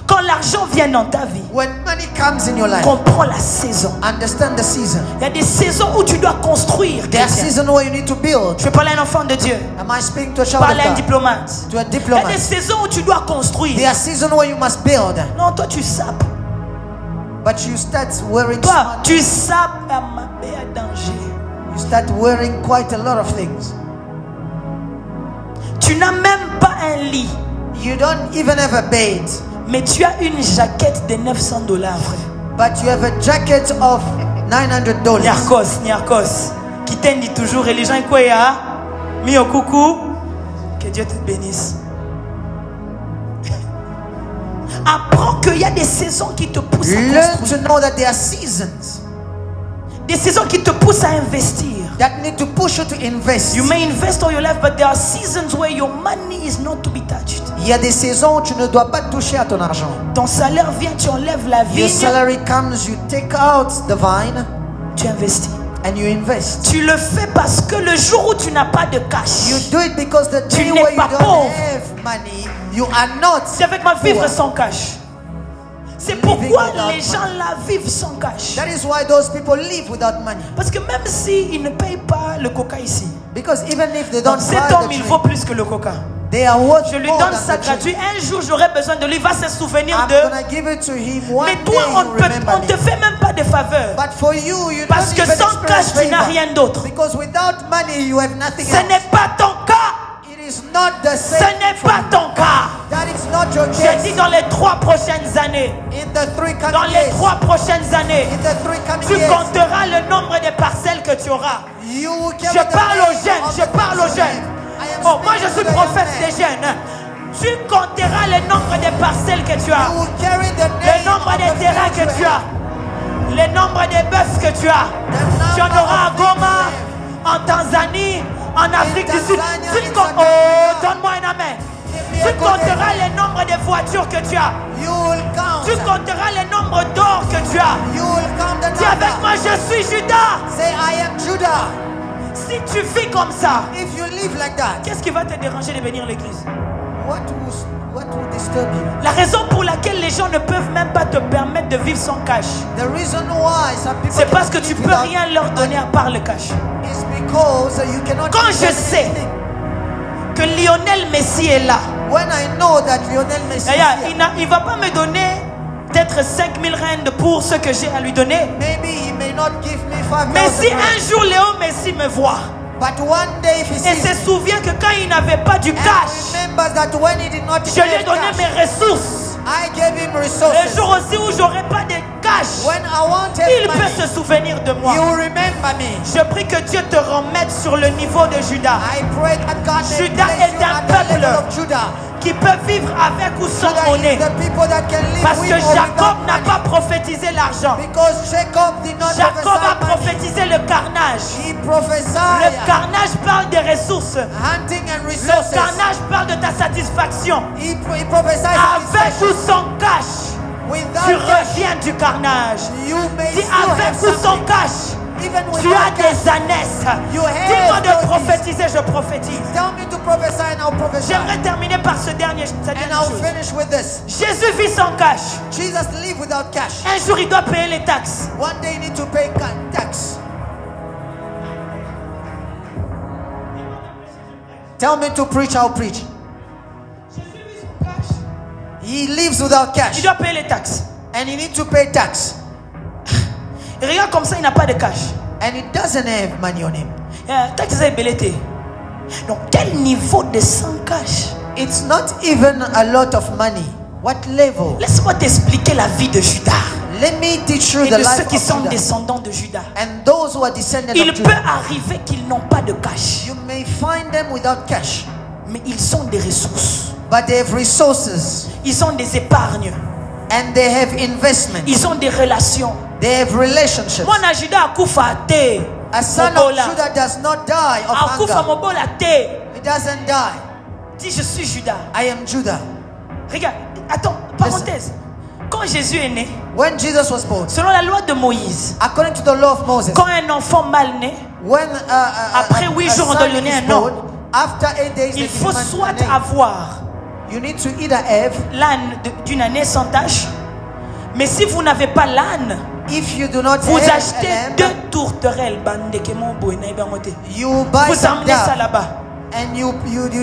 Quand l'argent vient dans ta vie, When money comes in your life, comprends la saison. understand the season. Il y a des saisons où tu dois construire. There are chrétien. seasons where you need to build. Je vais parler à un enfant de Dieu. Am I speaking to a child Parler à un of God? diplomate. To a Il y a des diplomat. saisons où tu dois There construire. are seasons where you must build, Non, toi tu sapes. but you start wearing Toi, smart. tu sapes à ma paix à danger. You start wearing quite a lot of things. Tu n'as même pas un lit, You don't even have a bed, mais tu as une jaquette de $900, frère. but you have a jacket of $900. Niarkos. Qui t'aime dit toujours, et les gens quoi ya? Mis au coucou. Que Dieu te bénisse. Apprends qu'il y a des saisons qui te poussent à Learn construire. to know that there are seasons Des saisons qui te poussent à investir. that need to push you to invest. You may invest all your life, but there are seasons where your money is not to be touched. Il y a des saisons où tu ne dois pas toucher à ton argent. Ton salaire vient, tu enlèves la Your vigne, salary comes, you take out the vine tu investis. and you invest. Tu le fais parce que le jour où tu n'as pas de cash, You do it because the Tu day n'es where you pas don't pauvre. have money, you are not c'est avec ma vivre poor. sans cash. C'est Living pourquoi without les gens la vivent sans cash. That is why those people live without money. Parce que même s'ils ne payent pas le coca ici, Because even if they donc don't cet buy homme the il drink, vaut plus que le coca. they are worth Je lui more donne than ça the drink. gratuit. Un jour j'aurai besoin de lui. Il va se souvenir I'm de. gonna give it to him one Mais day. toi on He'll remember ne te me. fait même pas de faveur. But for you, you Parce don't que even sans experience cash tu n'as favor. rien d'autre. Because without money, you have nothing Ce else. n'est pas ton cas. It is not the Ce same. n'est for pas you. ton cas. That is not your J'ai case. dit dans les 3 prochaines années. In the three Dans coming les years, 3 prochaines années. in the three coming Tu years, compteras le nombre de parcelles que tu auras. you will Je carry the parle aux name jeunes, of je the parle aux person. jeunes. I am Oh, moi je speaking suis to the prophète young des man. jeunes. Tu compteras le nombre de parcelles que tu as, You will carry the le name nombre of de the terrains field que you tu as, have. le nombre de bœufs que tu as. Tu en auras à Goma, en Tanzanie, en Afrique du Sud. Tanzania, Tu in com- South oh, donne-moi un amen. me Tu a good compteras le nombre de voitures que tu as. You will count. Tu compteras le nombre d'or que tu as. You will count the Dis avec number. moi, je suis Judas. Say, I am Judah. Si tu vis comme ça, If you live like that, qu'est-ce qui va te déranger de venir à l'église? what will disturb you? La raison pour laquelle les gens ne peuvent même pas te permettre de vivre sans cash, The reason why some people c'est parce que cannot tu live peux without rien leur donner à part le cash. is Because you cannot Quand je get sais anything. que Lionel Messi est là, When I know that Lionel Messi is here, il ne va pas me donner peut-être 5000 rand pour ce que j'ai à lui donner. maybe he may not give me 5,000 Mais si rand. un jour Léo Messi me voit But one day if he et sees se me, souvient que quand il n'avait pas du and cash, remembers that when he did not je lui ai have donné cash, mes ressources. I gave him Le resources. jour aussi où j'aurai pas de cash, When I wanted il peut money, se souvenir de moi. you remember me. Je prie que Dieu te remette sur le niveau de Judas, I pray that God may Judas place est you un at the level peuple of Judah. qui peut vivre avec ou sans Judah is monnaie. the people that can live Parce with que or Jacob without n'a money. pas prophétisé l'argent. Because Jacob did not Jacob a prophesy money. prophétisé le carnage. He Le prophesied carnage parle des ressources. hunting and Le resources. carnage parle de ta satisfaction. He prophesied Avec ou satisfaction. sans cash, tu Without cash, reviens du carnage. you may Dis still have avec ou sans something. cash, Even tu as without cash, des ânesses. you have Dis-moi de those prophétiser, je prophétise. Tell me to prophesy and I'll prophesy. J'aimerais terminer par cette dernière And I'll chose. finish with this. Jésus vit sans cash. Jesus lived without cash. Un jour, il doit payer les taxes. One day you need to pay tax. Tell me to preach, I'll preach. He lives without Il cash. doit payer les taxes. And he needs to pay tax. Et regarde comme ça, il n'a pas de cash. And he doesn't have money on him. Taxes est belleté. Donc, quel niveau de sans cash? It's not even a lot of money. What level? Laisse-moi t'expliquer la vie de Judas Let me teach you et the de ceux life qui of sont Judah. descendants de Judas. And those who are descendants Il of peut Judah. arriver qu'ils n'ont pas de cash, You may find them without cash. mais ils ont des ressources. But they have resources. Ils ont des épargnes. And they have investment. Ils ont des relations. They have relationships. Mon Judas akufa te. A son of Judah does not die of Akufa hunger. mobola te. He doesn't die. Dis je suis Judas. I am Judah. Regarde, attends, parenthèse. Quand Jésus est né, When Jesus was born, selon la loi de Moïse, according to the law of Moses, quand un enfant mal né, when Après 8 jours, on son doit donner is un nom. born, after 8 days, il they faut demand soit a name. avoir You need to either have, l'âne d'une année sans tache, mais si vous n'avez pas l'âne, if you do not vous have achetez a lamb, 2 tourterelles. Bandekemo boy, na ibangote. you buy Vous some emmenez ça dove là-bas. and you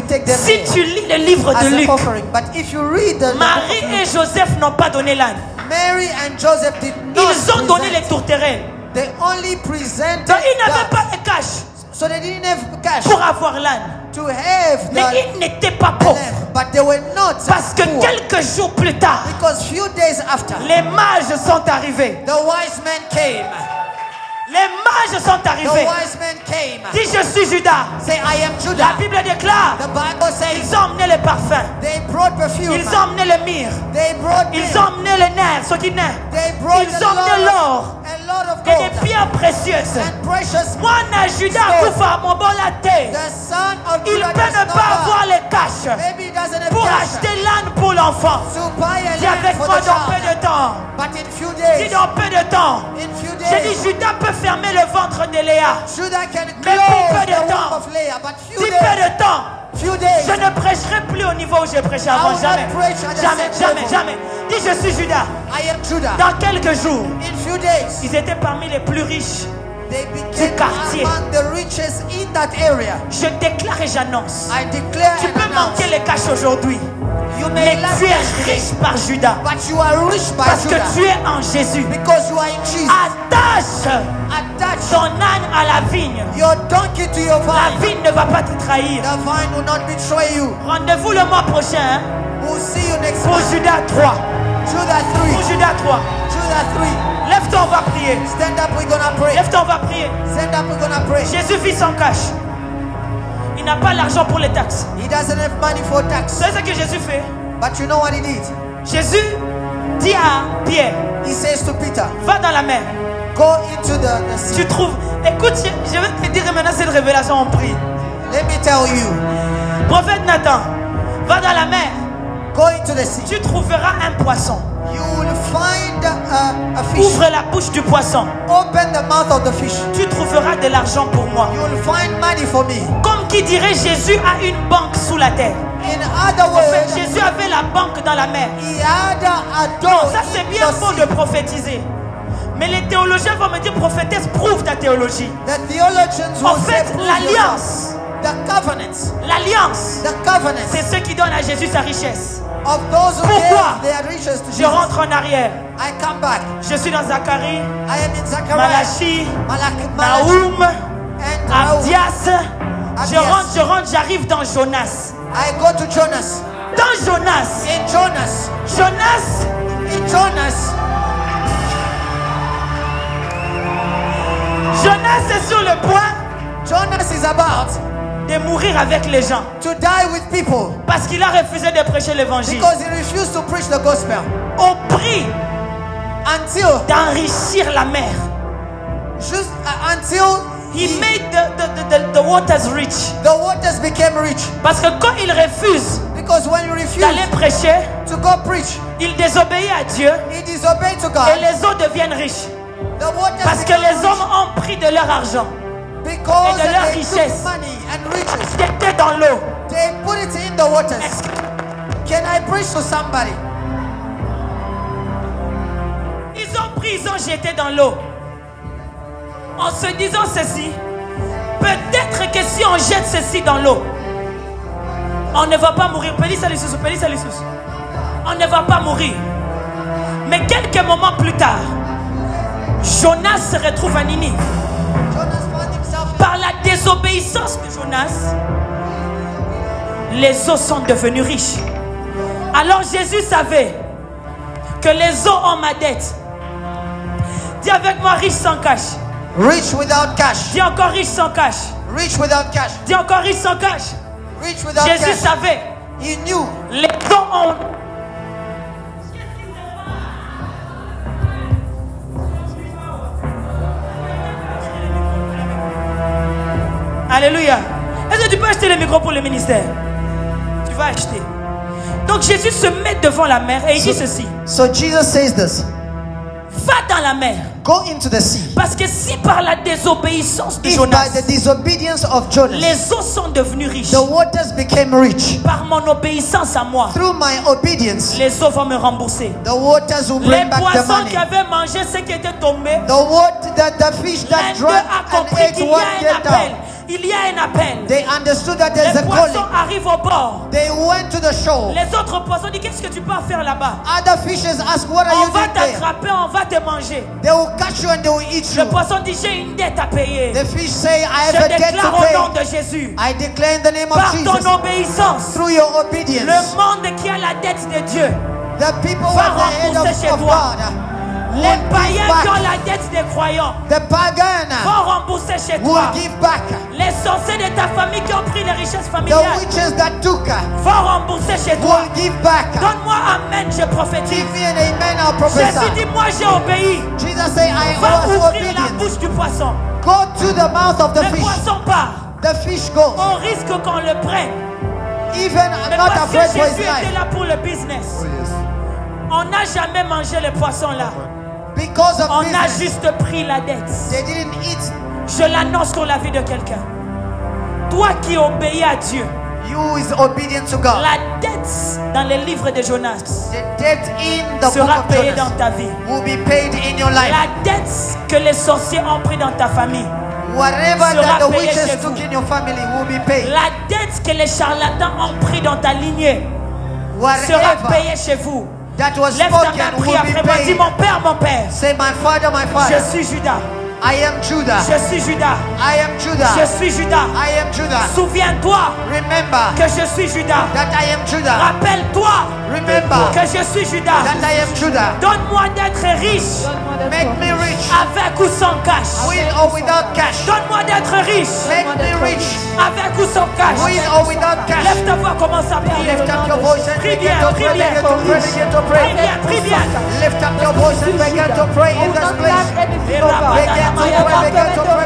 take them Si there tu lis le livre as de an Luc, offering. But if you read the Marie et Joseph n'ont pas donné l'âne. Mary and Joseph did not Ils ont donné les present. tourterelles. They only presented Donc ils n'avaient doves. pas de cash So they didn't have cash pour avoir l'âne. to have Mais the ils n'étaient pas pauvres. lamb, but they were not Parce que poor. quelques jours plus tard, Because few days after, les mages sont arrivés. the wise men came. Les mages sont The arrivés. wise men came. Dis je suis Judas. Say, I am La Judah. Bible déclare, The Bible says ils ont emmené les parfums. they brought perfume. Ils ont emmené le myrrhe. They brought Ils myrrh. ont emmené le nerf, ce qui naît. They brought Ils ont emmené l'or a lot of et des gold pierres précieuses. and precious. Moi, Judas, Koufa, mon bon latte. The son of Il Judah peut does ne not pas die. avoir les cash Maybe he doesn't have pour cash acheter l'âne pour l'enfant. to buy a Dis lamb avec for moi the dans peu child. de temps. But in few Dis days, dans peu de temps. in few J'ai dit, days, Judas peut fermer le ventre de Léa. Judah can Mais pour close peu the de womb temps. of Leah. But few Dis peu days, de temps. few days, Je ne prêcherai plus au niveau où j'ai prêché I avant. will not Jamais. preach at the Jamais, same jamais, level. jamais. Dis, je suis Judas. I am Judah. Dans quelques jours, In few days, ils étaient parmi les plus riches. they became quartier. among the richest in that area. Je déclare et j'annonce. I declare Tu and peux announce, manquer les cash aujourd'hui, you mais may lack tu es cash, riche par Judas. but you are rich by Parce que Judah. tu es en Jésus. Because you are in Jesus. Attache Attach ton âne à la vigne. your donkey to your La vine. vigne ne va pas te trahir. The vine will not betray you. Rendez-vous le mois prochain hein, We'll see you next pour month. Judas 3. Judah Pour 3. Judas 3. Judah 3. Lève-toi, on va prier. Stand up, we're gonna pray. Lève-toi, on va prier. Stand up, we're gonna pray. Jésus vit sans cash. Il n'a pas l'argent pour les taxes. He doesn't have money for tax. C'est ce que Jésus fait. But you know what he did? Jésus dit à Pierre, He says to Peter, va dans la mer. go into the sea. Tu trouves. Écoute, je vais te dire maintenant cette révélation en prie. Let me tell you, Prophète Nathan, va dans la mer. go into the sea. Tu trouveras un poisson. You will find a fish. Ouvre la bouche du poisson. Open the mouth of the fish. Tu trouveras de l'argent pour moi. You will find money for me. Comme qui dirait Jésus a une banque sous la terre. In other En fait, words, Jésus avait la banque dans la mer. he had a Non, door ça c'est in bien the beau sea. de prophétiser. Mais les théologiens vont me dire, prophétesse, prouve ta théologie. The theologians En will say, fait, prove l'alliance, the covenants, l'alliance, c'est ceux qui donnent à Jésus sa richesse. of those who Pourquoi? gave their riches to Je Jesus. rentre en arrière. I come back. Je suis dans Zacharie, I am in Zechariah, Malachi, Malachi, Naoum, and Nahum. Abdias. Je Abdias. rentre, j'arrive dans Jonas. I go to Jonas. Dans Jonas. In Jonas. Jonas, In Jonas. Jonas est sur le point Jonas is about de mourir avec les gens. to die with people Parce qu'il a refusé de prêcher l'évangile. because he refused to preach the gospel Au prix until d'enrichir la mer. until He made the waters rich. the waters became rich. Parce que quand il refuse Because when you refuse d'aller prêcher, to go preach, il désobéit à Dieu he disobeyed to et God. les eaux deviennent riches. The waters Parce que became les rich hommes ont pris de leur argent. because et de leur they richesse. took money and riches. Qui était dans l'eau. They put it in the waters. Can I preach to somebody? Ils ont pris, ils ont jeté dans l'eau. En se disant ceci, peut-être que si on jette ceci dans l'eau, on ne va pas mourir. On ne va pas mourir. Mais quelques moments plus tard, Jonas se retrouve à Ninive. Jonas found himself Par la désobéissance de Jonas, les eaux sont devenues riches. Alors Jésus savait que les eaux ont ma dette. Dis avec moi, riche sans cash. rich without cash. Dis encore riche sans cash. Rich without cash. Dis encore riche sans cash. Rich without Jésus cash. savait. He knew. Les eaux ont... Alléluia. Est-ce que tu peux acheter le micro pour le ministère? Tu vas acheter. Donc Jésus se met devant la mer et il dit ceci. So Jesus says this. Va dans la mer. Go into the sea. Parce que si par la désobéissance de If by Jonas, the disobedience of Jonas, les eaux sont devenues riches, the waters became rich, par mon obéissance à moi, through my obedience, les eaux vont me rembourser. the waters will Les bring back the poissons money. qui avaient mangé ce qui était tombé, The fish l'un that d'eux drank a and compris ate qu'il y what a un get appel. down. Il y a un appel. They understood that there's Les a poissons calling. arrivent au bord. They went to the shore. Les autres poissons disent, qu'est-ce que tu peux faire là-bas? Other fishes ask, what are On you va doing there? t'attraper, on va te manger. They will catch you and they will eat Le you. poisson dit, j'ai une dette à payer. The fish say, I Je have a debt déclare to au nom pay. de Jésus, I declare in the name of par Jesus, ton obéissance, through your obedience, le monde qui a la dette de Dieu, the people va at the head rembourser chez of toi. God les will give païens qui ont back. la dette des croyants The pagan vont rembourser chez will toi. give back. Les sorciers de ta famille qui ont pris les richesses The familiales witches that took vont rembourser chez toi. will give back. Donne-moi amen, je prophétise. Give me an amen, I'll Jésus prophesy. dit, moi j'ai obéi. Jesus say, I Va was ouvrir la obedient. bouche du poisson. Go to the mouth of the Le fish. poisson part. The fish goes. On risque qu'on le prenne. Even Mais not parce que afraid for his Jésus était life. là pour le business. On n'a jamais mangé le poisson là. Because of On a business, juste pris la dette. they didn't eat. Je l'annonce sur la vie de quelqu'un. Toi qui obéis à Dieu, You is obedient to God. la dette dans les livres de Jonas The debt in the book sera of payée dans Jonas ta vie. will be paid in your life. La dette que les sorciers ont pris dans ta famille, Whatever sera that the payé chez witches vous. took in your family will be paid. la dette que les charlatans ont pris dans ta lignée sera Whatever payée chez vous. that was Lève ta main, spoken prie will après be moi. Dis paid. mon père, mon père. Say, my father, Je suis Judas. I am Judah. Je suis Judas. I am Je Judah. suis Judas. I am Judah. Souviens-toi Remember que je suis Judas. that I am Judah. Rappelle-toi Remember que je suis Judas. that I am Judah. Donne-moi d'être riche Make me rich avec ou sans cash. with or without cash. Donne-moi d'être riche Make me rich avec ou sans cash. with or without cash. Lève ta voix, commence à prier. Lift up your voice and Prie begin bien, to prie pray. bien. Begin to pray. Begin to Prie pray. bien, prie bien. Lift up your voice and begin to pray in this place. Begin to pray. Begin to pray.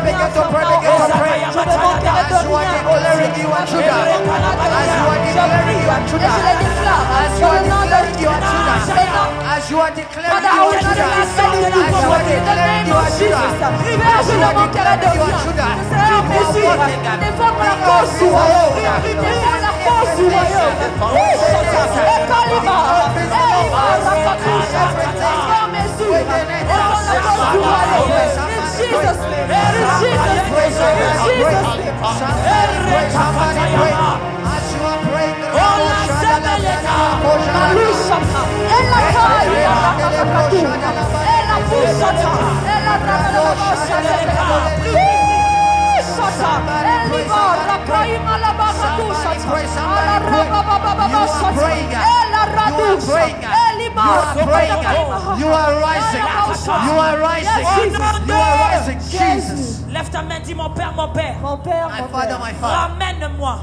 Begin to pray. Begin to pray. As you are declaring you are Judah. As you are declaring you are Judah. As you are declaring you are Judah. As you are declaring you are Judah. As you are declaring you are Judah. As you are declaring you are Judah. You are walking because you are old. You are rising. You are rising. You are rising. Jesus. Lève ta main, dis mon Père, mon Père. Mon Père, My mon Father, Père. my Father. Ramène-moi.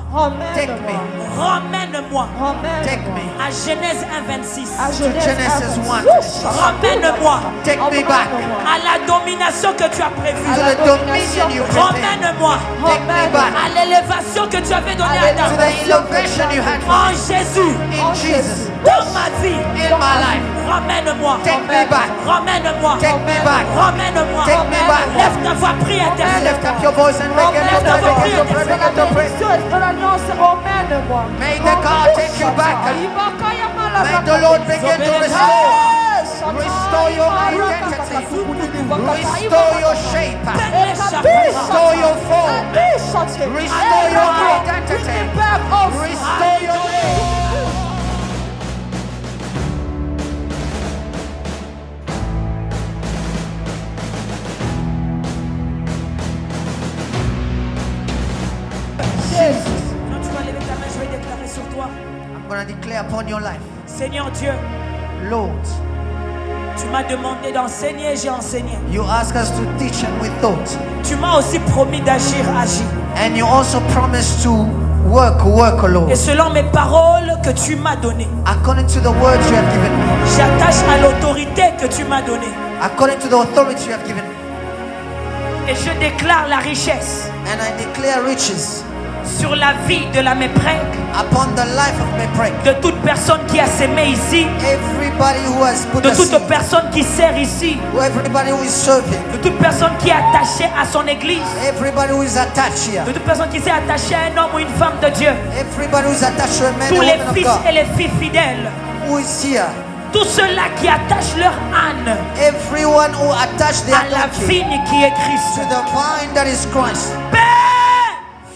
Take me. Ramène-moi. Take me. À Genèse 1:26. À Genesis 1. Ramène-moi Take me back à la domination que tu as to prévue. the dominion you prepared. Ramène-moi Take me back à l'élévation que tu avais donnée à to Adam. the elevation you had for En me. Jésus, In Jesus. dans ma vie, In my life. ramène-moi. Take me back. Ramène-moi. Take me back. Ramène-moi. Take me back. Lève ta voix, prie à tes Lift up your voice and begin to pray, begin to pray, begin to pray. May the God take you back. May the Lord begin to restore your identity. Restore your shape. Restore your form. Restore your identity. Restore your name. Quand tu vas lever ta main, je vais déclarer sur toi. I'm going to declare upon your life, Seigneur Dieu, Lord, tu m'as demandé d'enseigner, j'ai enseigné. you ask us to teach and we thought. Tu m'as aussi promis d'agir, agir. And you also promised to work, Et Lord. selon mes paroles que tu m'as données, According to the words you have given me. j'attache à l'autorité que tu m'as donnée. According to the authority you have given me. Et je déclare la richesse And I declare riches sur la vie de la méprèque, upon the life of my prayer. de toute personne qui a sémé ici, Everybody who has put de a toute seed, personne qui sert ici, everybody who is serving, de toute personne qui est attachée à son église, everybody who is attached here, de toute personne qui s'est attachée à un homme ou une femme de Dieu, everybody who is attached to a man tous and les woman of fils God, et les filles fidèles, who is here, tous ceux-là qui attachent leur âne everyone who attached their à la donkey vigne qui est to Christ. the vine that is Christ. Père,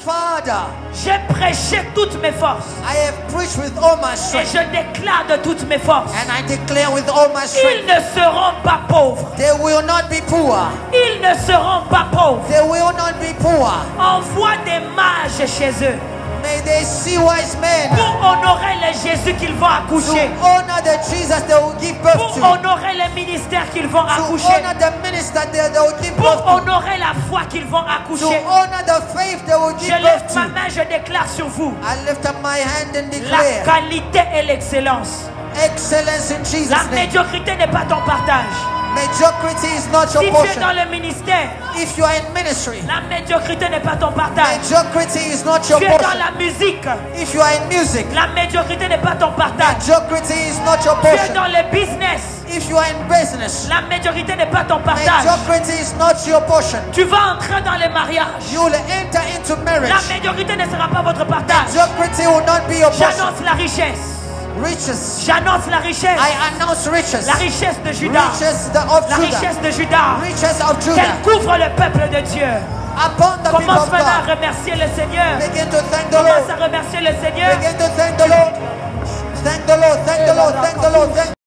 Father, j'ai prêché toutes mes forces I have preached with all my et strength, je déclare de toutes mes forces, and I declare with all my ils strength, ne seront pas pauvres. they will not be poor. Ils ne seront pas pauvres. They will not be poor. Envoie des mages chez eux May they see wise men pour honorer le Jésus qu'ils vont to accoucher, honor the Jesus they will give birth pour to, honorer les ministères qu'ils vont to accoucher, honor the minister they will give pour birth to, honorer la foi qu'ils vont to accoucher. honor the faith they will Je give lève birth ma to. main, je déclare sur vous I lift up my hand and la declare qualité et l'excellence. excellence in La Jesus' name. médiocrité n'est pas ton partage. Mediocrity is not Si your tu es portion. dans le ministère, If you are in ministry, la médiocrité n'est pas ton partage. mediocrity is not your Tu es dans portion. la musique, If you are in music, la médiocrité n'est pas ton partage. mediocrity is not your Tu es portion. dans le business, If you are in business, la médiocrité n'est pas ton partage. mediocrity is not your portion. Tu vas entrer dans les mariages, You will enter into marriage. la médiocrité ne sera pas votre partage. Mediocrity will not be your portion. J'annonce la richesse. Riches. J'annonce la richesse. I announce riches. La richesse de Judas. Riches of La Judah. richesse de Judas. Riches of Judah. Qu'elle couvre le peuple de Dieu. Upon the people Commence of maintenant à God. remercier le Seigneur. Begin to thank the Commence Lord. à remercier le Seigneur. Begin to thank the Lord. Thank the Lord. Thank the Lord. Thank the Lord. Thank